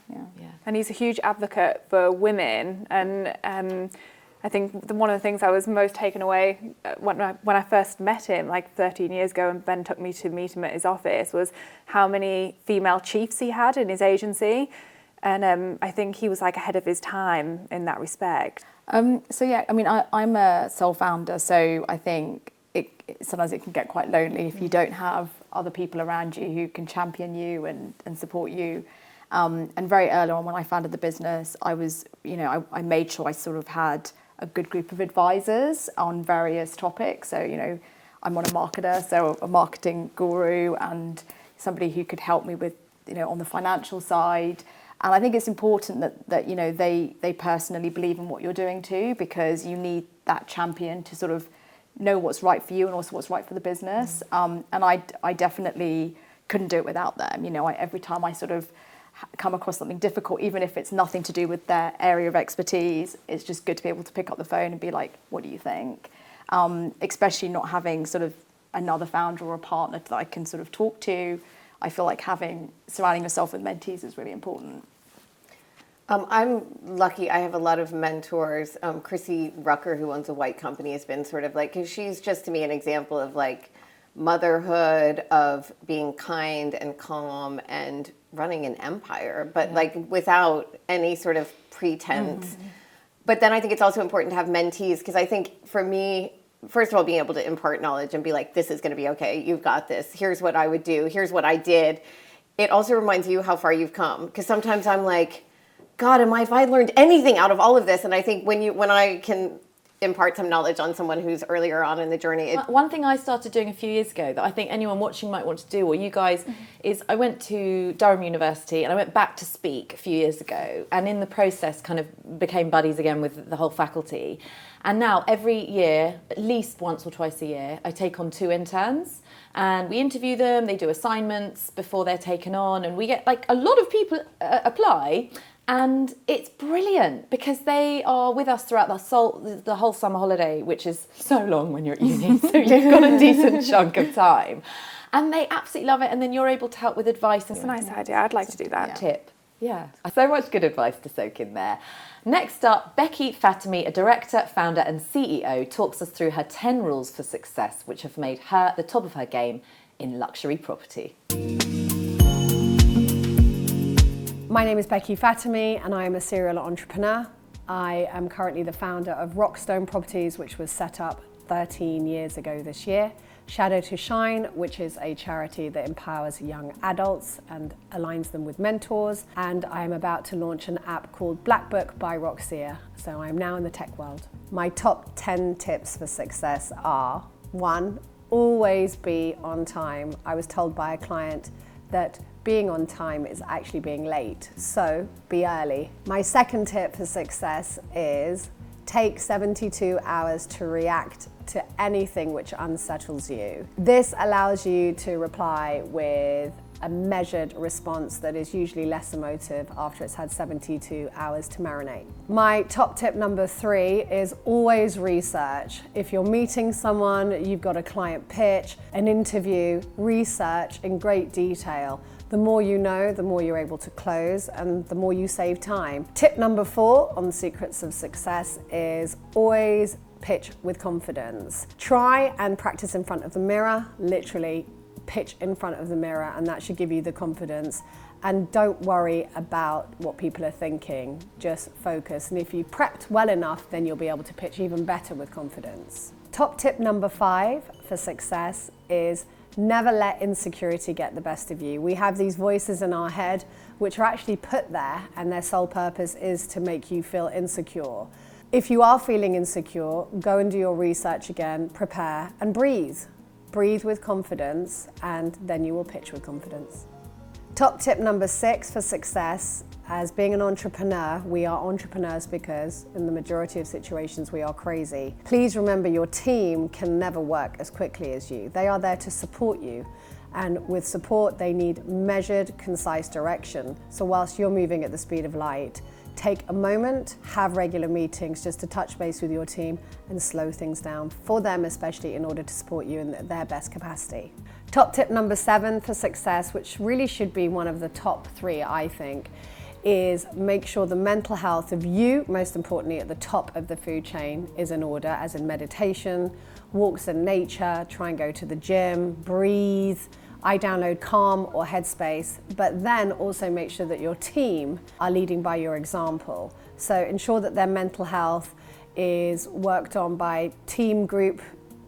And he's a huge advocate for women and I think one of the things I was most taken away when I first met him, like 13 years ago, and Ben took me to meet him at his office, was how many female chiefs he had in his agency. And I think he was like ahead of his time in that respect. I'm a sole founder, so I think sometimes it can get quite lonely if you don't have other people around you who can champion you and support you. And very early on when I founded the business, I I made sure I sort of had a good group of advisors on various topics. So, I'm not a marketer, so a marketing guru and somebody who could help me with, on the financial side. And I think it's important that they personally believe in what you're doing too, because you need that champion to sort of know what's right for you and also what's right for the business. And I definitely couldn't do it without them. Every time I sort of come across something difficult, even if it's nothing to do with their area of expertise, it's just good to be able to pick up the phone and be like, what do you think? Especially not having sort of another founder or a partner that I can sort of talk to. I feel like surrounding yourself with mentees is really important. I'm lucky. I have a lot of mentors. Chrissy Rucker, who owns a white company, has been sort of like, because she's just to me an example of like motherhood, of being kind and calm and running an empire, but like without any sort of pretense. But then I think it's also important to have mentees, because I think for me, first of all, being able to impart knowledge and be like, this is going to be okay, you've got this, here's what I would do, here's what I did. It also reminds you how far you've come, because sometimes I'm like, God, have I learned anything out of all of this? And I think when I can impart some knowledge on someone who's earlier on in the journey. One thing I started doing a few years ago that I think anyone watching might want to do, or you guys, is I went to Durham University and I went back to speak a few years ago, and in the process kind of became buddies again with the whole faculty. And now every year, at least once or twice a year, I take on 2 interns and we interview them, they do assignments before they're taken on, and we get like a lot of people apply. And it's brilliant because they are with us throughout the whole summer holiday, which is so long when you're at uni, so you've got a decent chunk of time. And they absolutely love it, and then you're able to help with advice. It's a nice idea. I'd like to do that. Tip. Yeah, so much good advice to soak in there. Next up, Becky Fatemi, a director, founder and CEO, talks us through her 10 rules for success, which have made her the top of her game in luxury property. My name is Becky Fatemi and I am a serial entrepreneur. I am currently the founder of Rockstone Properties, which was set up 13 years ago this year. Shadow to Shine, which is a charity that empowers young adults and aligns them with mentors. And I am about to launch an app called Black Book by Roxia. So I am now in the tech world. My top 10 tips for success are: 1, always be on time. I was told by a client that being on time is actually being late, so be early. My second tip for success is take 72 hours to react to anything which unsettles you. This allows you to reply with a measured response that is usually less emotive after it's had 72 hours to marinate. My top tip number 3 is always research. If you're meeting someone, you've got a client pitch, an interview, research in great detail. The more you know, the more you're able to close and the more you save time. Tip number 4 on the secrets of success is always pitch with confidence. Try and practice in front of the mirror, literally pitch in front of the mirror, and that should give you the confidence. And don't worry about what people are thinking, just focus. And if you prepped well enough, then you'll be able to pitch even better with confidence. Top tip number 5 for success is never let insecurity get the best of you. We have these voices in our head which are actually put there, and their sole purpose is to make you feel insecure. If you are feeling insecure, go and do your research again, prepare and breathe. Breathe with confidence, and then you will pitch with confidence. Top tip number 6 for success. As being an entrepreneur, we are entrepreneurs because in the majority of situations we are crazy. Please remember your team can never work as quickly as you. They are there to support you. And with support, they need measured, concise direction. So whilst you're moving at the speed of light, take a moment, have regular meetings just to touch base with your team and slow things down for them, especially in order to support you in their best capacity. Top tip number 7 for success, which really should be one of the top 3, I think, is make sure the mental health of you, most importantly at the top of the food chain, is in order, as in meditation, walks in nature, try and go to the gym, breathe. I download Calm or Headspace, but then also make sure that your team are leading by your example. So ensure that their mental health is worked on by team group,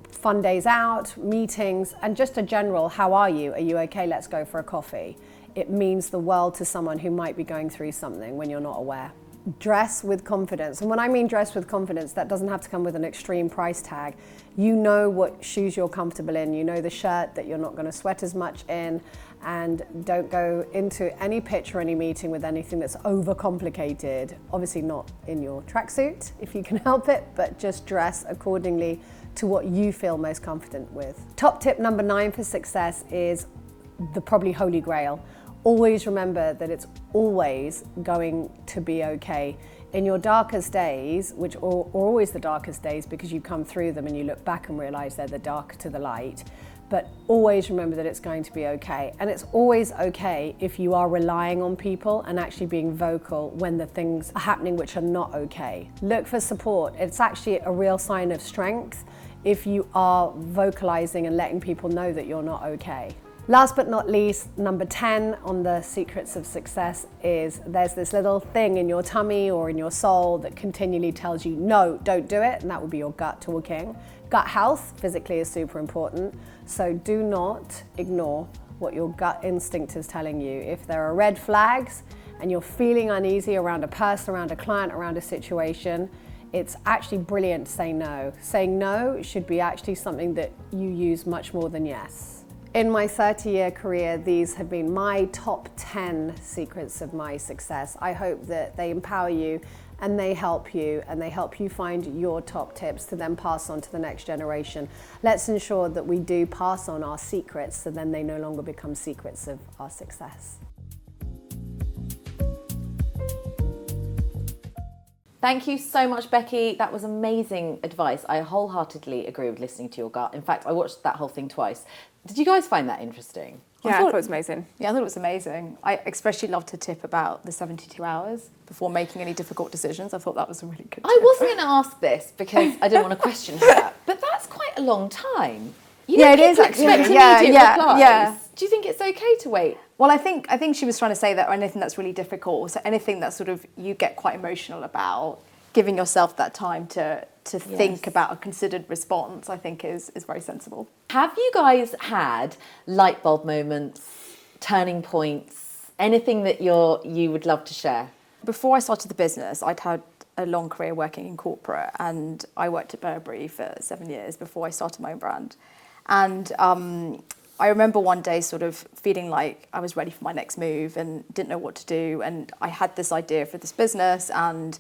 fun days out, meetings, and just a general, how are you? Are you okay? Let's go for a coffee. It means the world to someone who might be going through something when you're not aware. Dress with confidence. And when I mean dress with confidence, that doesn't have to come with an extreme price tag. You know what shoes you're comfortable in. You know the shirt that you're not going to sweat as much in, and don't go into any pitch or any meeting with anything that's overcomplicated. Obviously not in your tracksuit if you can help it, but just dress accordingly to what you feel most confident with. Top tip number 9 for success is the probably holy grail. Always remember that it's always going to be okay. In your darkest days, which are always the darkest days because you come through them and you look back and realize they're the dark to the light, but always remember that it's going to be okay. And it's always okay if you are relying on people and actually being vocal when the things are happening which are not okay. Look for support. It's actually a real sign of strength if you are vocalizing and letting people know that you're not okay. Last but not least, number 10 on the secrets of success is there's this little thing in your tummy or in your soul that continually tells you, no, don't do it, and that would be your gut talking. Gut health physically is super important, so do not ignore what your gut instinct is telling you. If there are red flags and you're feeling uneasy around a person, around a client, around a situation, it's actually brilliant to say no. Saying no should be actually something that you use much more than yes. In my 30-year career, these have been my top 10 secrets of my success. I hope that they empower you and they help you find your top tips to then pass on to the next generation. Let's ensure that we do pass on our secrets so then they no longer become secrets of our success. Thank you so much, Becky. That was amazing advice. I wholeheartedly agree with listening to your gut. In fact, I watched that whole thing twice. Did you guys find that interesting? Yeah, I thought it was amazing. Yeah, I thought it was amazing. I especially loved her tip about the 72 hours before making any difficult decisions. I thought that was a really good tip. I wasn't going to ask this because I didn't want to question her, but that's quite a long time. Yeah, it is actually. Yeah. Do you think it's okay to wait? Well, I think she was trying to say that anything that's really difficult, so anything that sort of you get quite emotional about, giving yourself that time to think about a considered response, I think is very sensible. Have you guys had light bulb moments, turning points, anything that you would love to share? Before I started the business, I'd had a long career working in corporate, and I worked at Burberry for 7 years before I started my own brand. And I remember one day sort of feeling like I was ready for my next move and didn't know what to do. And I had this idea for this business, and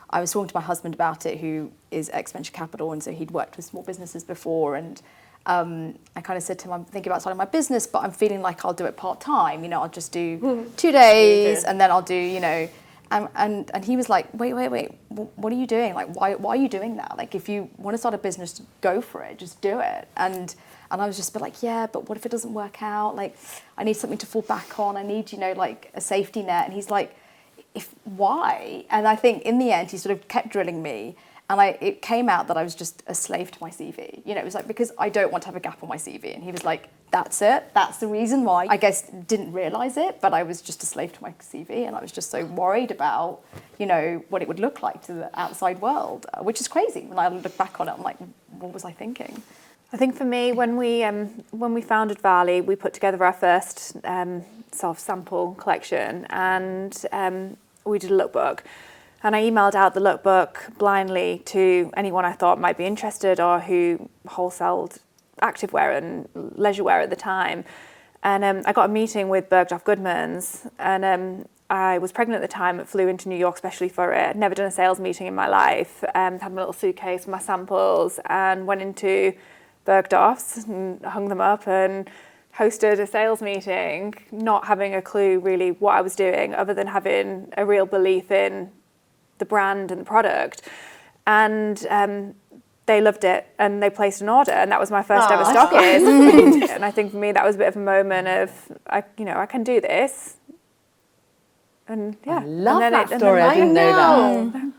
I was talking to my husband about it, who is ex-venture capital, and so he'd worked with small businesses before. And I kind of said to him, I'm thinking about starting my business, but I'm feeling like I'll do it part-time. You know, I'll just do 2 days and then I'll do, you know, and he was like, wait, what are you doing? Like, why are you doing that? Like, if you want to start a business, go for it, just do it. And I was just a bit like, yeah, but what if it doesn't work out? Like, I need something to fall back on. I need, you know, like a safety net. And he's like, why? And I think in the end, he sort of kept drilling me. And it came out that I was just a slave to my CV. You know, it was like, because I don't want to have a gap on my CV. And he was like, that's it. That's the reason why. I guess didn't realise it, but I was just a slave to my CV. And I was just so worried about, you know, what it would look like to the outside world, which is crazy. When I look back on it, I'm like, what was I thinking? I think for me, when we founded Varley, we put together our first sort of sample collection, and we did a lookbook. And I emailed out the lookbook blindly to anyone I thought might be interested or who wholesaled activewear and leisurewear at the time. And I got a meeting with Bergdorf Goodman's, and I was pregnant at the time. I flew into New York especially for it. I'd never done a sales meeting in my life. Had my little suitcase with my samples and went into Bergdorf's and hung them up and hosted a sales meeting, not having a clue really what I was doing other than having a real belief in the brand and the product. And they loved it and they placed an order, and that was my first ever stockist. And I think for me that was a bit of a moment of, I can do this. And yeah, I love that story. I didn't know that.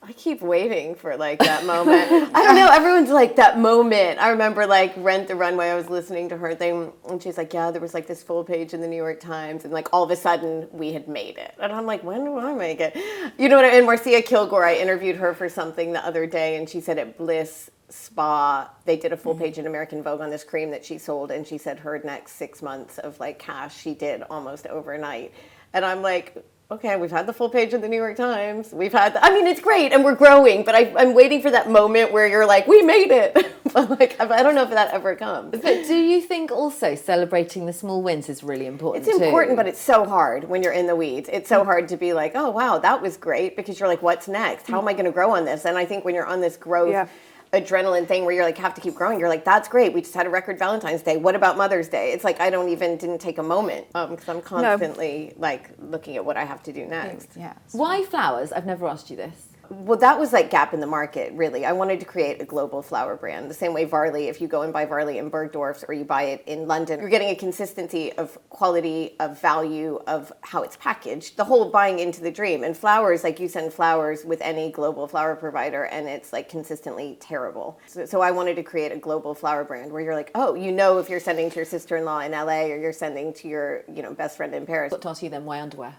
I keep waiting for like that moment. I don't know, everyone's like that moment. I remember like Rent the Runway, I was listening to her thing and she's like, yeah, there was like this full page in the New York Times, and like all of a sudden we had made it. And I'm like, when do I make it? You know what I mean? Marcia Kilgore, I interviewed her for something the other day, and she said at Bliss Spa, they did a full page in American Vogue on this cream that she sold, and she said her next 6 months of like cash she did almost overnight. And I'm like, okay, we've had the full page of the New York Times. We've had, I mean, it's great and we're growing, but I'm waiting for that moment where you're like, we made it. But like, I don't know if that ever comes. But do you think also celebrating the small wins is really important? It's important, but it's so hard when you're in the weeds. It's so hard to be like, oh, wow, that was great, because you're like, what's next? How am I going to grow on this? And I think when you're on this growth adrenaline thing where you're like, have to keep growing, you're like, that's great, we just had a record Valentine's Day, what about Mother's Day? It's like I didn't take a moment because I'm constantly like looking at what I have to do next. Yeah. Why flowers? I've never asked you this. Well, that was like gap in the market, really. I wanted to create a global flower brand. The same way Varley, if you go and buy Varley in Bergdorf's or you buy it in London, you're getting a consistency of quality, of value, of how it's packaged, the whole buying into the dream. And flowers, like you send flowers with any global flower provider and it's like consistently terrible. So I wanted to create a global flower brand where you're like, oh, you know, if you're sending to your sister-in-law in LA or you're sending to your, best friend in Paris. Got to ask you then, why underwear?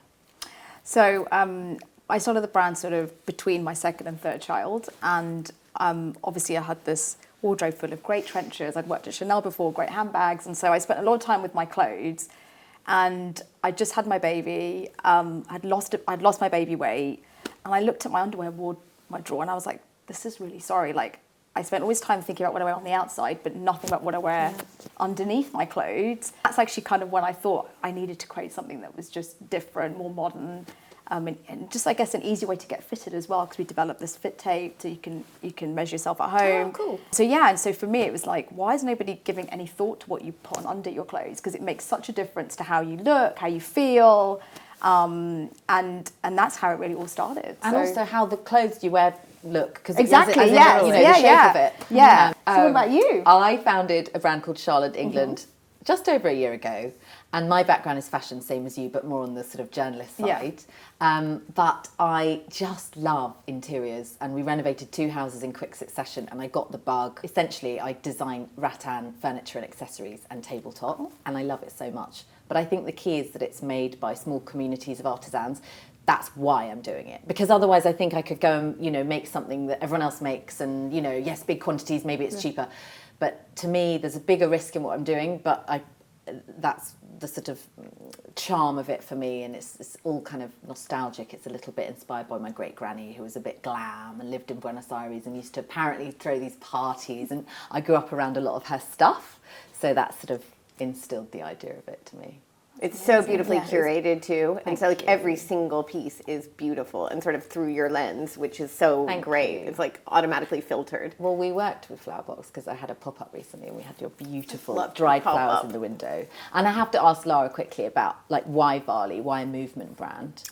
So, I started the brand sort of between my second and third child, and obviously I had this wardrobe full of great trenches. I'd worked at Chanel before, great handbags, and so I spent a lot of time with my clothes. And I just had my baby. I'd lost my baby weight, and I looked at my underwear my drawer and I was like, this is really sorry. Like, I spent all this time thinking about what I wear on the outside, but nothing about what I wear underneath my clothes. That's actually kind of when I thought I needed to create something that was just different, more modern, and just, I guess, an easy way to get fitted as well, because we developed this fit tape so you can measure yourself at home. Oh, cool. So yeah, and so for me it was like, why is nobody giving any thought to what you put on under your clothes? Because it makes such a difference to how you look, how you feel, and that's how it really all started. And so, also how the clothes you wear look, because exactly, the shape of it. Yeah. So what about you? I founded a brand called Charlotte England just over a year ago, and my background is fashion, same as you, but more on the sort of journalist side. But I just love interiors, and we renovated 2 houses in quick succession, and I got the bug. Essentially, I design rattan furniture and accessories and tabletop, and I love it so much. But I think the key is that it's made by small communities of artisans. That's why I'm doing it, because otherwise I think I could go and make something that everyone else makes, and yes, big quantities, maybe it's cheaper, but to me there's a bigger risk in what I'm doing. But that's the sort of charm of it for me, and it's all kind of nostalgic. It's a little bit inspired by my great granny, who was a bit glam and lived in Buenos Aires and used to apparently throw these parties, and I grew up around a lot of her stuff, so that sort of instilled the idea of it to me. It's so beautifully curated too, and so like every single piece is beautiful and sort of through your lens, which is so great. It's like automatically filtered. Well, we worked with FLOWERBX because I had a pop-up recently, and we had your beautiful dried flowers in the window. And I have to ask Lara quickly about why Varley, why a movement brand?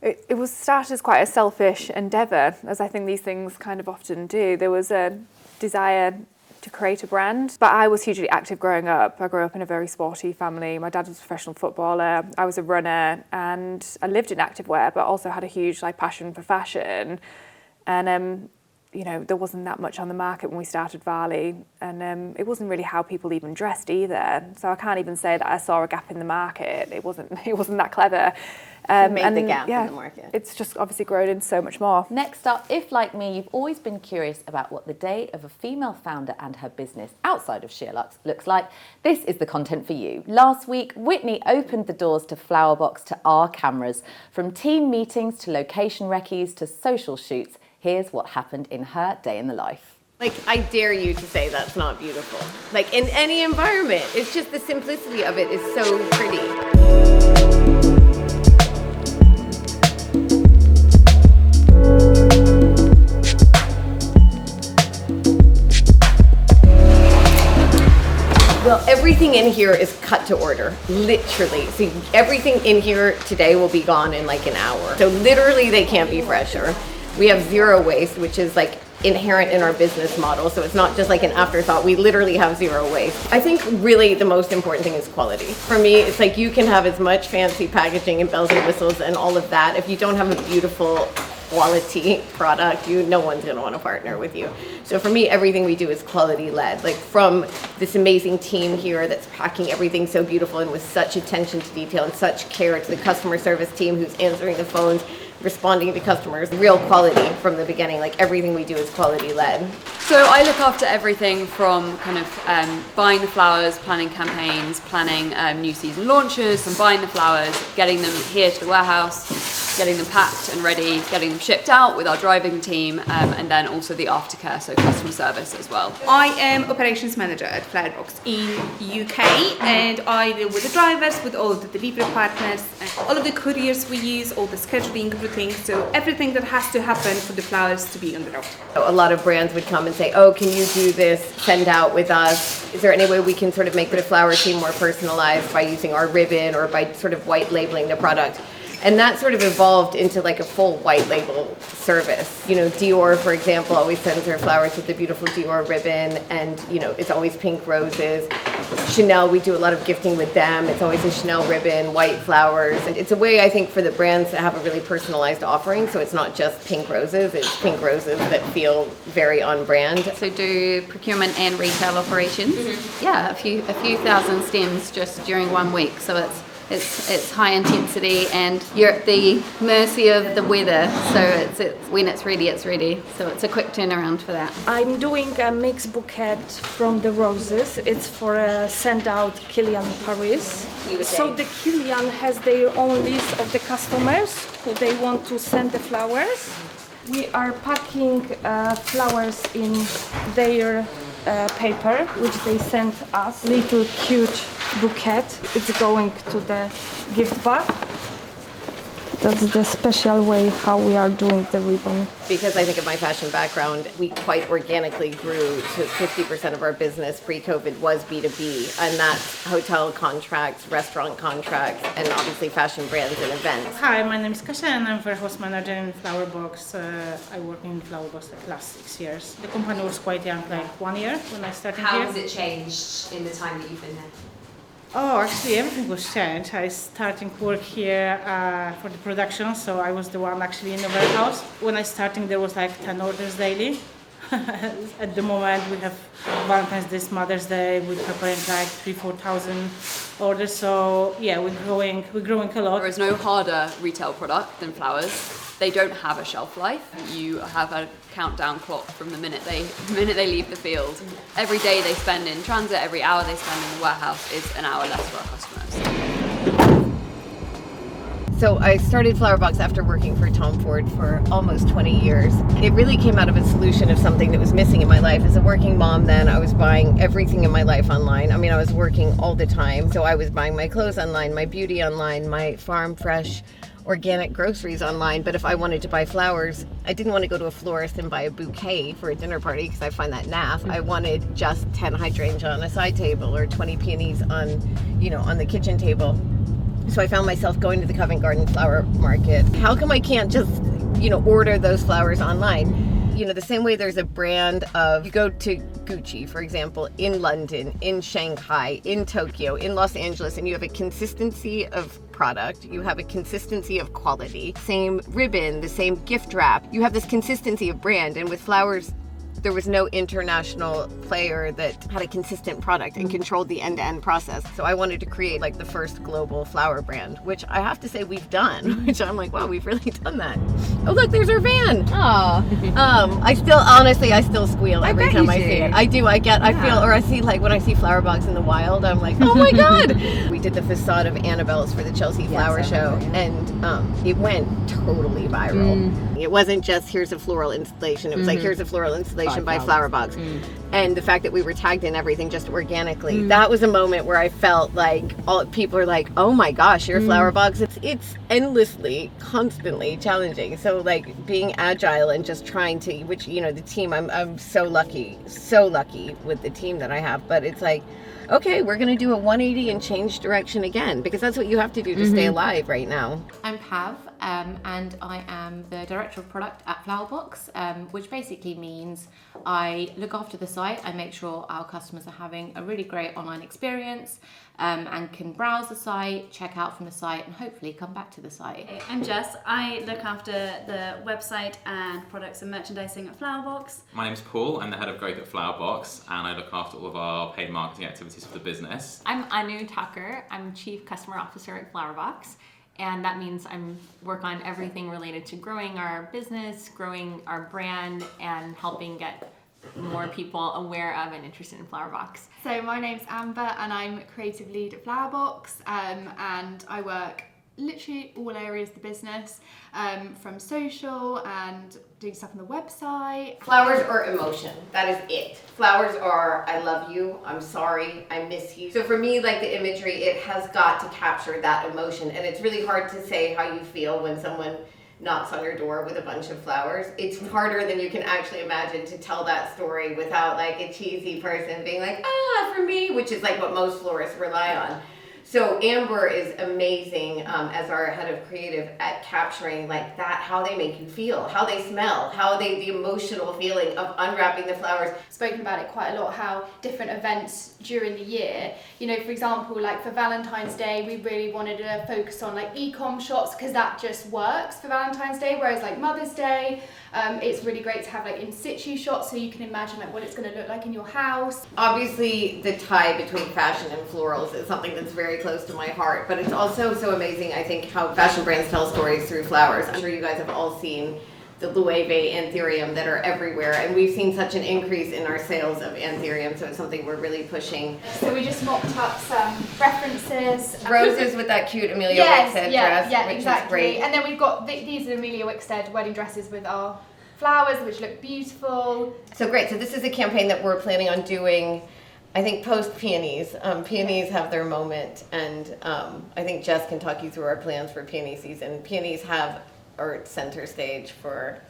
It was started as quite a selfish endeavour, as I think these things kind of often do. There was a desire to create a brand, but I was hugely active growing up. I grew up in a very sporty family. My dad was a professional footballer. I was a runner, and I lived in activewear, but also had a huge passion for fashion. And there wasn't that much on the market when we started Varley, and it wasn't really how people even dressed either. So I can't even say that I saw a gap in the market. It wasn't that clever. Made the gap in the market. It's just obviously grown into so much more. Next up, if like me, you've always been curious about what the day of a female founder and her business outside of SheerLuxe looks like, this is the content for you. Last week, Whitney opened the doors to FLOWERBX to our cameras. From team meetings to location recce's to social shoots, here's what happened in her day in the life. I dare you to say that's not beautiful. In any environment, it's just the simplicity of it is so pretty. Well, everything in here is cut to order, literally. So everything in here today will be gone in an hour. So literally they can't be fresher. We have 0 waste, which is inherent in our business model. So it's not just an afterthought. We literally have 0 waste. I think really the most important thing is quality. For me, it's you can have as much fancy packaging and bells and whistles and all of that. If you don't have a beautiful quality product, no one's going to want to partner with you. So for me, everything we do is quality led. From this amazing team here that's packing everything so beautiful and with such attention to detail and such care, to the customer service team who's answering the phones, responding to customers, real quality from the beginning. Everything we do is quality led. So I look after everything from buying the flowers, planning campaigns, planning new season launches, and buying the flowers, getting them here to the warehouse, getting them packed and ready, getting them shipped out with our driving team, and then also the aftercare, so customer service as well. I am operations manager at FLOWERBX in UK, and I deal with the drivers, with all of the delivery partners, all of the couriers we use, all the scheduling, so everything that has to happen for the flowers to be on the road. A lot of brands would come and say, oh, can you do this, send out with us? Is there any way we can sort of make the flower team more personalized by using our ribbon or by sort of white labeling the product? And that sort of evolved into a full white label service. Dior, for example, always sends their flowers with the beautiful Dior ribbon, and it's always pink roses. Chanel, we do a lot of gifting with them. It's always a Chanel ribbon, white flowers. And it's a way, I think, for the brands to have a really personalized offering. So it's not just pink roses, it's pink roses that feel very on brand. So do procurement and retail operations. Yeah, a few thousand stems just during 1 week. So It's high intensity, and you're at the mercy of the weather. So when it's ready. So it's a quick turnaround for that. I'm doing a mixed bouquet from the roses. It's for a send out Kilian Paris. So the Kilian has their own list of the customers who they want to send the flowers. We are packing flowers in their paper, which they sent us. Little cute bouquet. It's going to the gift bag. That's the special way how we are doing the ribbon. Because I think of my fashion background, we quite organically grew to 50% of our business pre-COVID was B2B, and that's hotel contracts, restaurant contracts, and obviously fashion brands and events. Hi, my name is Kasia and I'm warehouse manager in FLOWERBX. I work in FLOWERBX the last 6 years. The company was quite young, like 1 year when I started here. How has it changed in the time that you've been here? Oh, actually everything was changed. I started work here for the production, so I was the one actually in the warehouse. When I started, there was like 10 orders daily. At the moment, we have Valentine's Day, Mother's Day. We're preparing like 3,000-4,000 orders. So yeah, we're growing a lot. There is no harder retail product than flowers. They don't have a shelf life. You have a countdown clock from the minute they leave the field. Every day they spend in transit, every hour they spend in the warehouse is an hour less for our customers. So I started FLOWERBX after working for Tom Ford for almost 20 years. It really came out of a solution of something that was missing in my life. As a working mom then, I was buying everything in my life online. I mean, I was working all the time. So I was buying my clothes online, my beauty online, my farm fresh organic groceries online. But if I wanted to buy flowers, I didn't want to go to a florist and buy a bouquet for a dinner party because I find that naff. I wanted just 10 hydrangea on a side table or 20 peonies on the kitchen table. So I found myself going to the Covent Garden Flower Market. How come I can't just, order those flowers online? The same way there's a brand of, you go to Gucci, for example, in London, in Shanghai, in Tokyo, in Los Angeles, and you have a consistency of product, you have a consistency of quality, same ribbon, the same gift wrap, you have this consistency of brand. And with flowers, there was no international player that had a consistent product and controlled the end-to-end process. So I wanted to create like the first global flower brand, which I have to say we've done, which I'm like, wow, we've really done that. Oh, look, there's our van. Oh. I still squeal every time I see it. I do, I feel, or I see like when I see FLOWERBX in the wild, I'm like, oh my God. We did the facade of Annabelle's for the Chelsea Flower Show, and it went totally viral. It wasn't just here's a floral installation, it was like here's a floral installation by FLOWERBX. And the fact that we were tagged in everything just organically, that was a moment where I felt like all people are like, oh my gosh, you're FLOWERBX. It's endlessly, constantly challenging. So like being agile and just trying to, which, the team, I'm so lucky with the team that I have, but it's like, okay, we're going to do a 180 and change direction again, because that's what you have to do to stay alive right now. I'm Pav, and I am the Director of Product at FLOWERBX, which basically means I look after the site. I make sure our customers are having a really great online experience and can browse the site, check out from the site, and hopefully come back to the site. I'm Jess. I look after the website and products and merchandising at FLOWERBX. My name's Paul. I'm the head of growth at FLOWERBX, and I look after all of our paid marketing activities for the business. I'm Anu Tucker. I'm Chief Customer Officer at FLOWERBX, and that means I work on everything related to growing our business, growing our brand, and helping get more people aware of and interested in FLOWERBX. So my name's Amber and I'm creative lead at FLOWERBX, and I work literally all areas of the business, from social and doing stuff on the website. Flowers are emotion. That is it. Flowers are, I love you, I'm sorry, I miss you. So for me, like the imagery, it has got to capture that emotion. And it's really hard to say how you feel when someone knocks on your door with a bunch of flowers. It's harder than you can actually imagine to tell that story without like a cheesy person being like, for me, which is like what most florists rely on. So Amber is amazing as our head of creative at capturing like that, how they make you feel, how they smell, the emotional feeling of unwrapping the flowers. Spoken about it quite a lot, how different events during the year, for example, like for Valentine's Day, we really wanted to focus on like e-com shops because that just works for Valentine's Day, whereas like Mother's Day, it's really great to have like in situ shots so you can imagine like what it's going to look like in your house. Obviously, the tie between fashion and florals is something that's very very close to my heart. But it's also so amazing, I think, how fashion brands tell stories through flowers. I'm sure you guys have all seen the Loewe anthurium that are everywhere, and we've seen such an increase in our sales of anthurium, so it's something we're really pushing. So we just mocked up some references. Roses with that cute Amelia Wickstead dress, which exactly. is great. And then we've got these are Amelia Wickstead wedding dresses with our flowers, which look beautiful. So great. So this is a campaign that we're planning on doing, I think, post peonies. Peonies have their moment, and I think Jess can talk you through our plans for peony season. Peonies have or center stage for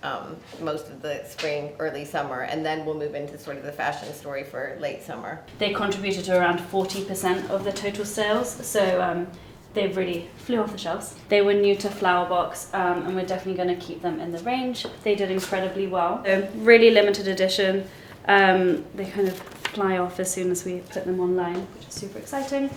most of the spring, early summer, and then we'll move into sort of the fashion story for late summer. They contributed to around 40% of the total sales, so they really flew off the shelves. They were new to FLOWERBX, and we're definitely going to keep them in the range. They did incredibly well. They're really limited edition. They kind of fly off as soon as we put them online, which is super exciting.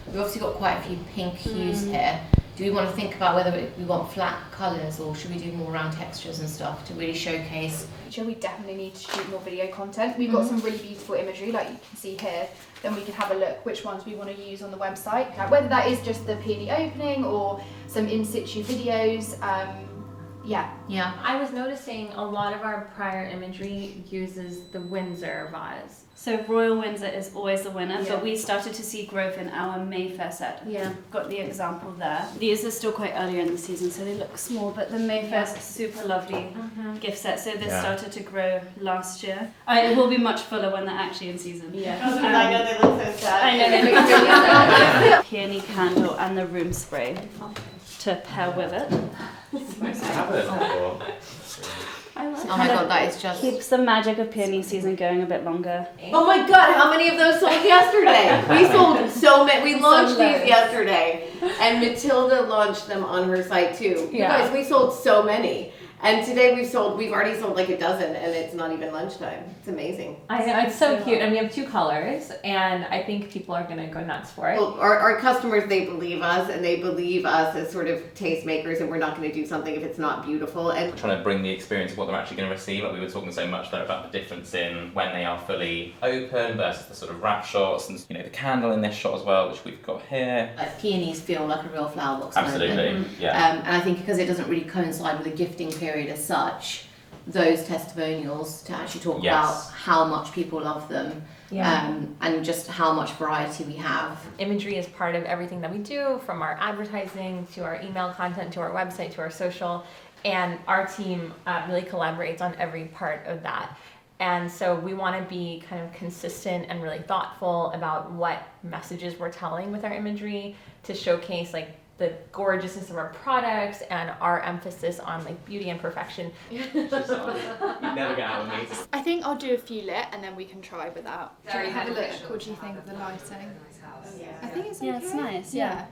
We've obviously got quite a few pink hues here. Do we want to think about whether we want flat colours or should we do more round textures and stuff to really showcase? We definitely need to shoot more video content. We've got some really beautiful imagery, like you can see here. Then we can have a look which ones we want to use on the website. Now, whether that is just the peony opening or some in situ videos. Yeah. I was noticing a lot of our prior imagery uses the Windsor vase. So Royal Windsor is always the winner, Yeah. but we started to see growth in our Mayfair set. Yeah. Got the example there. These are still quite earlier in the season, so they look small, but the Mayfair's a super lovely gift set. So this started to grow last year. It will be much fuller when they're actually in season. Yeah. I know they look so sad. I know they look really sad. Peony candle and the room spray to pair with it. Oh my god, that is just... Keeps the magic of peony season going a bit longer. Oh my god, how many of those sold yesterday? We sold so many. We launched these yesterday, and Matilda launched them on her site too. You guys, we sold so many. And today we've already sold like a dozen, and it's not even lunchtime. It's amazing. I know, it's so cute. And we have 2 colors, and I think people are going to go nuts for it. Well, our customers, they believe us, and they believe us as sort of tastemakers, and we're not going to do something if it's not beautiful. And trying to bring the experience of what they're actually going to receive. Like we were talking so much there about the difference in when they are fully open versus the sort of wrap shots, and the candle in this shot as well, which we've got here. Like peonies feel like a real FLOWERBX Absolutely, moment. yeah. And I think because it doesn't really coincide with a gifting period as such, those testimonials to actually talk about how much people love them and just how much variety we have. Imagery is part of everything that we do, from our advertising to our email content to our website to our social, and our team really collaborates on every part of that. And so we want to be kind of consistent and really thoughtful about what messages we're telling with our imagery to showcase like the gorgeousness of our products and our emphasis on like beauty and perfection. You never get out of me. I think I'll do a few lit and then we can try without. Very have a look. beneficial. What do you think of the lighting? I think it's okay. Yeah, it's nice. Yeah.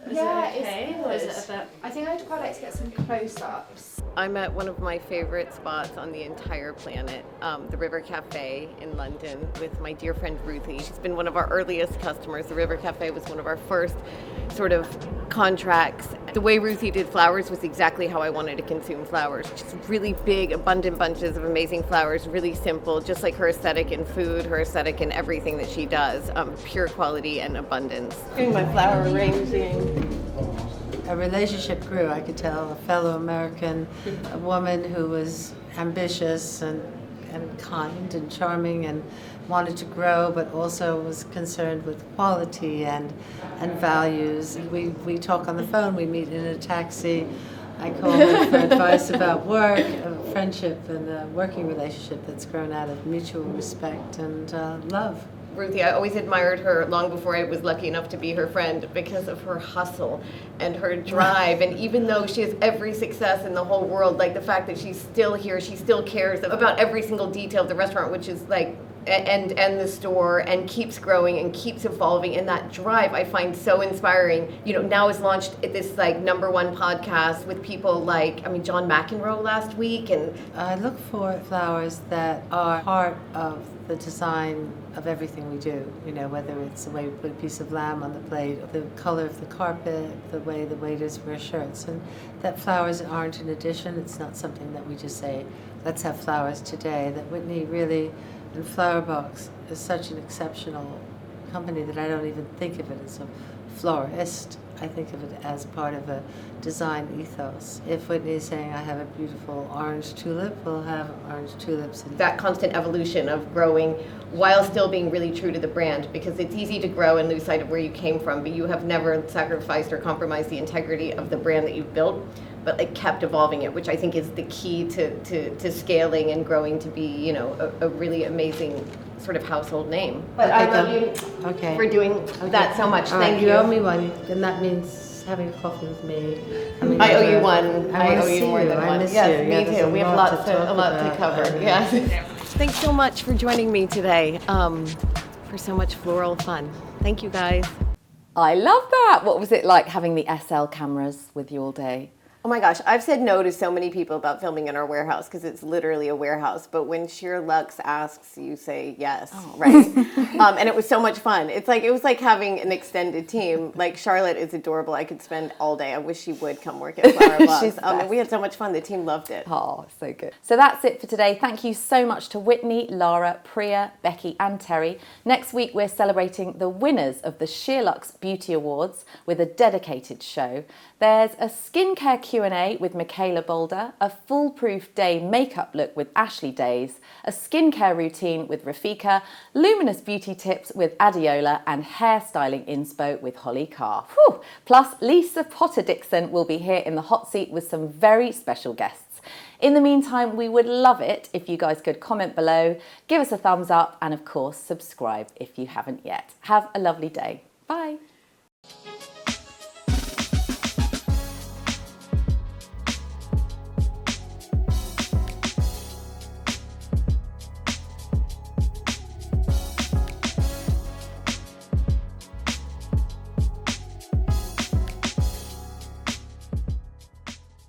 Is it it's okay, good. or is it a bit? I think I'd quite like to get some close-ups. I'm at one of my favorite spots on the entire planet, the River Cafe in London, with my dear friend Ruthie. She's been one of our earliest customers. The River Cafe was one of our first sort of contracts. The way Ruthie did flowers was exactly how I wanted to consume flowers. Just really big, abundant bunches of amazing flowers, really simple, just like her aesthetic in food, her aesthetic in everything that she does, pure quality and abundance. Doing my flower arranging. A relationship grew, I could tell, a fellow American, a woman who was ambitious and kind and charming and wanted to grow, but also was concerned with quality and values. We talk on the phone, we meet in a taxi. I call her for advice about work, a friendship and a working relationship that's grown out of mutual respect and love. Ruthie, I always admired her long before I was lucky enough to be her friend because of her hustle and her drive. And even though she has every success in the whole world, like the fact that she's still here, she still cares about every single detail of the restaurant, which is like, and the store, and keeps growing and keeps evolving. And that drive I find so inspiring. You know, now is launched this like #1 podcast with people like, John McEnroe last week. And I look for flowers that are part of the design of everything we do, whether it's the way we put a piece of lamb on the plate, or the color of the carpet, the way the waiters wear shirts, and that flowers aren't an addition. It's not something that we just say, let's have flowers today. That Whitney really, and FLOWERBX is such an exceptional company that I don't even think of it as a florist. I think of it as part of a design ethos. If Whitney is saying I have a beautiful orange tulip, we'll have orange tulips. That constant evolution of growing while still being really true to the brand, because it's easy to grow and lose sight of where you came from, but you have never sacrificed or compromised the integrity of the brand that you've built, but like kept evolving it, which I think is the key to scaling and growing to be, you know, a really amazing sort of household name. But I love you for doing that so much. Thank you. You owe me one, then that means having a coffee with me. I owe you one. I owe you more than I one. miss Yes, you. me too. We have a lot to cover. Yes. Thanks so much for joining me today for so much floral fun. Thank you, guys. I love that. What was it like having the SL cameras with you all day? Oh my gosh, I've said no to so many people about filming in our warehouse because it's literally a warehouse. But when SheerLuxe asks, you say yes, right? And it was so much fun. It was like having an extended team. Like Charlotte is adorable. I could spend all day. I wish she would come work at FLOWERBX. And we had so much fun. The team loved it. Oh, so good. So that's it for today. Thank you so much to Whitney, Lara, Priya, Becky and Terry. Next week we're celebrating the winners of the SheerLuxe Beauty Awards with a dedicated show. There's a skincare Q&A with Michaela Boulder, a foolproof day makeup look with Ashley Days, a skincare routine with Rafika, luminous beauty tips with Adiola, and hairstyling inspo with Holly Carr. Whew. Plus, Lisa Potter-Dixon will be here in the hot seat with some very special guests. In the meantime, we would love it if you guys could comment below, give us a thumbs up, and of course, subscribe if you haven't yet. Have a lovely day. Bye.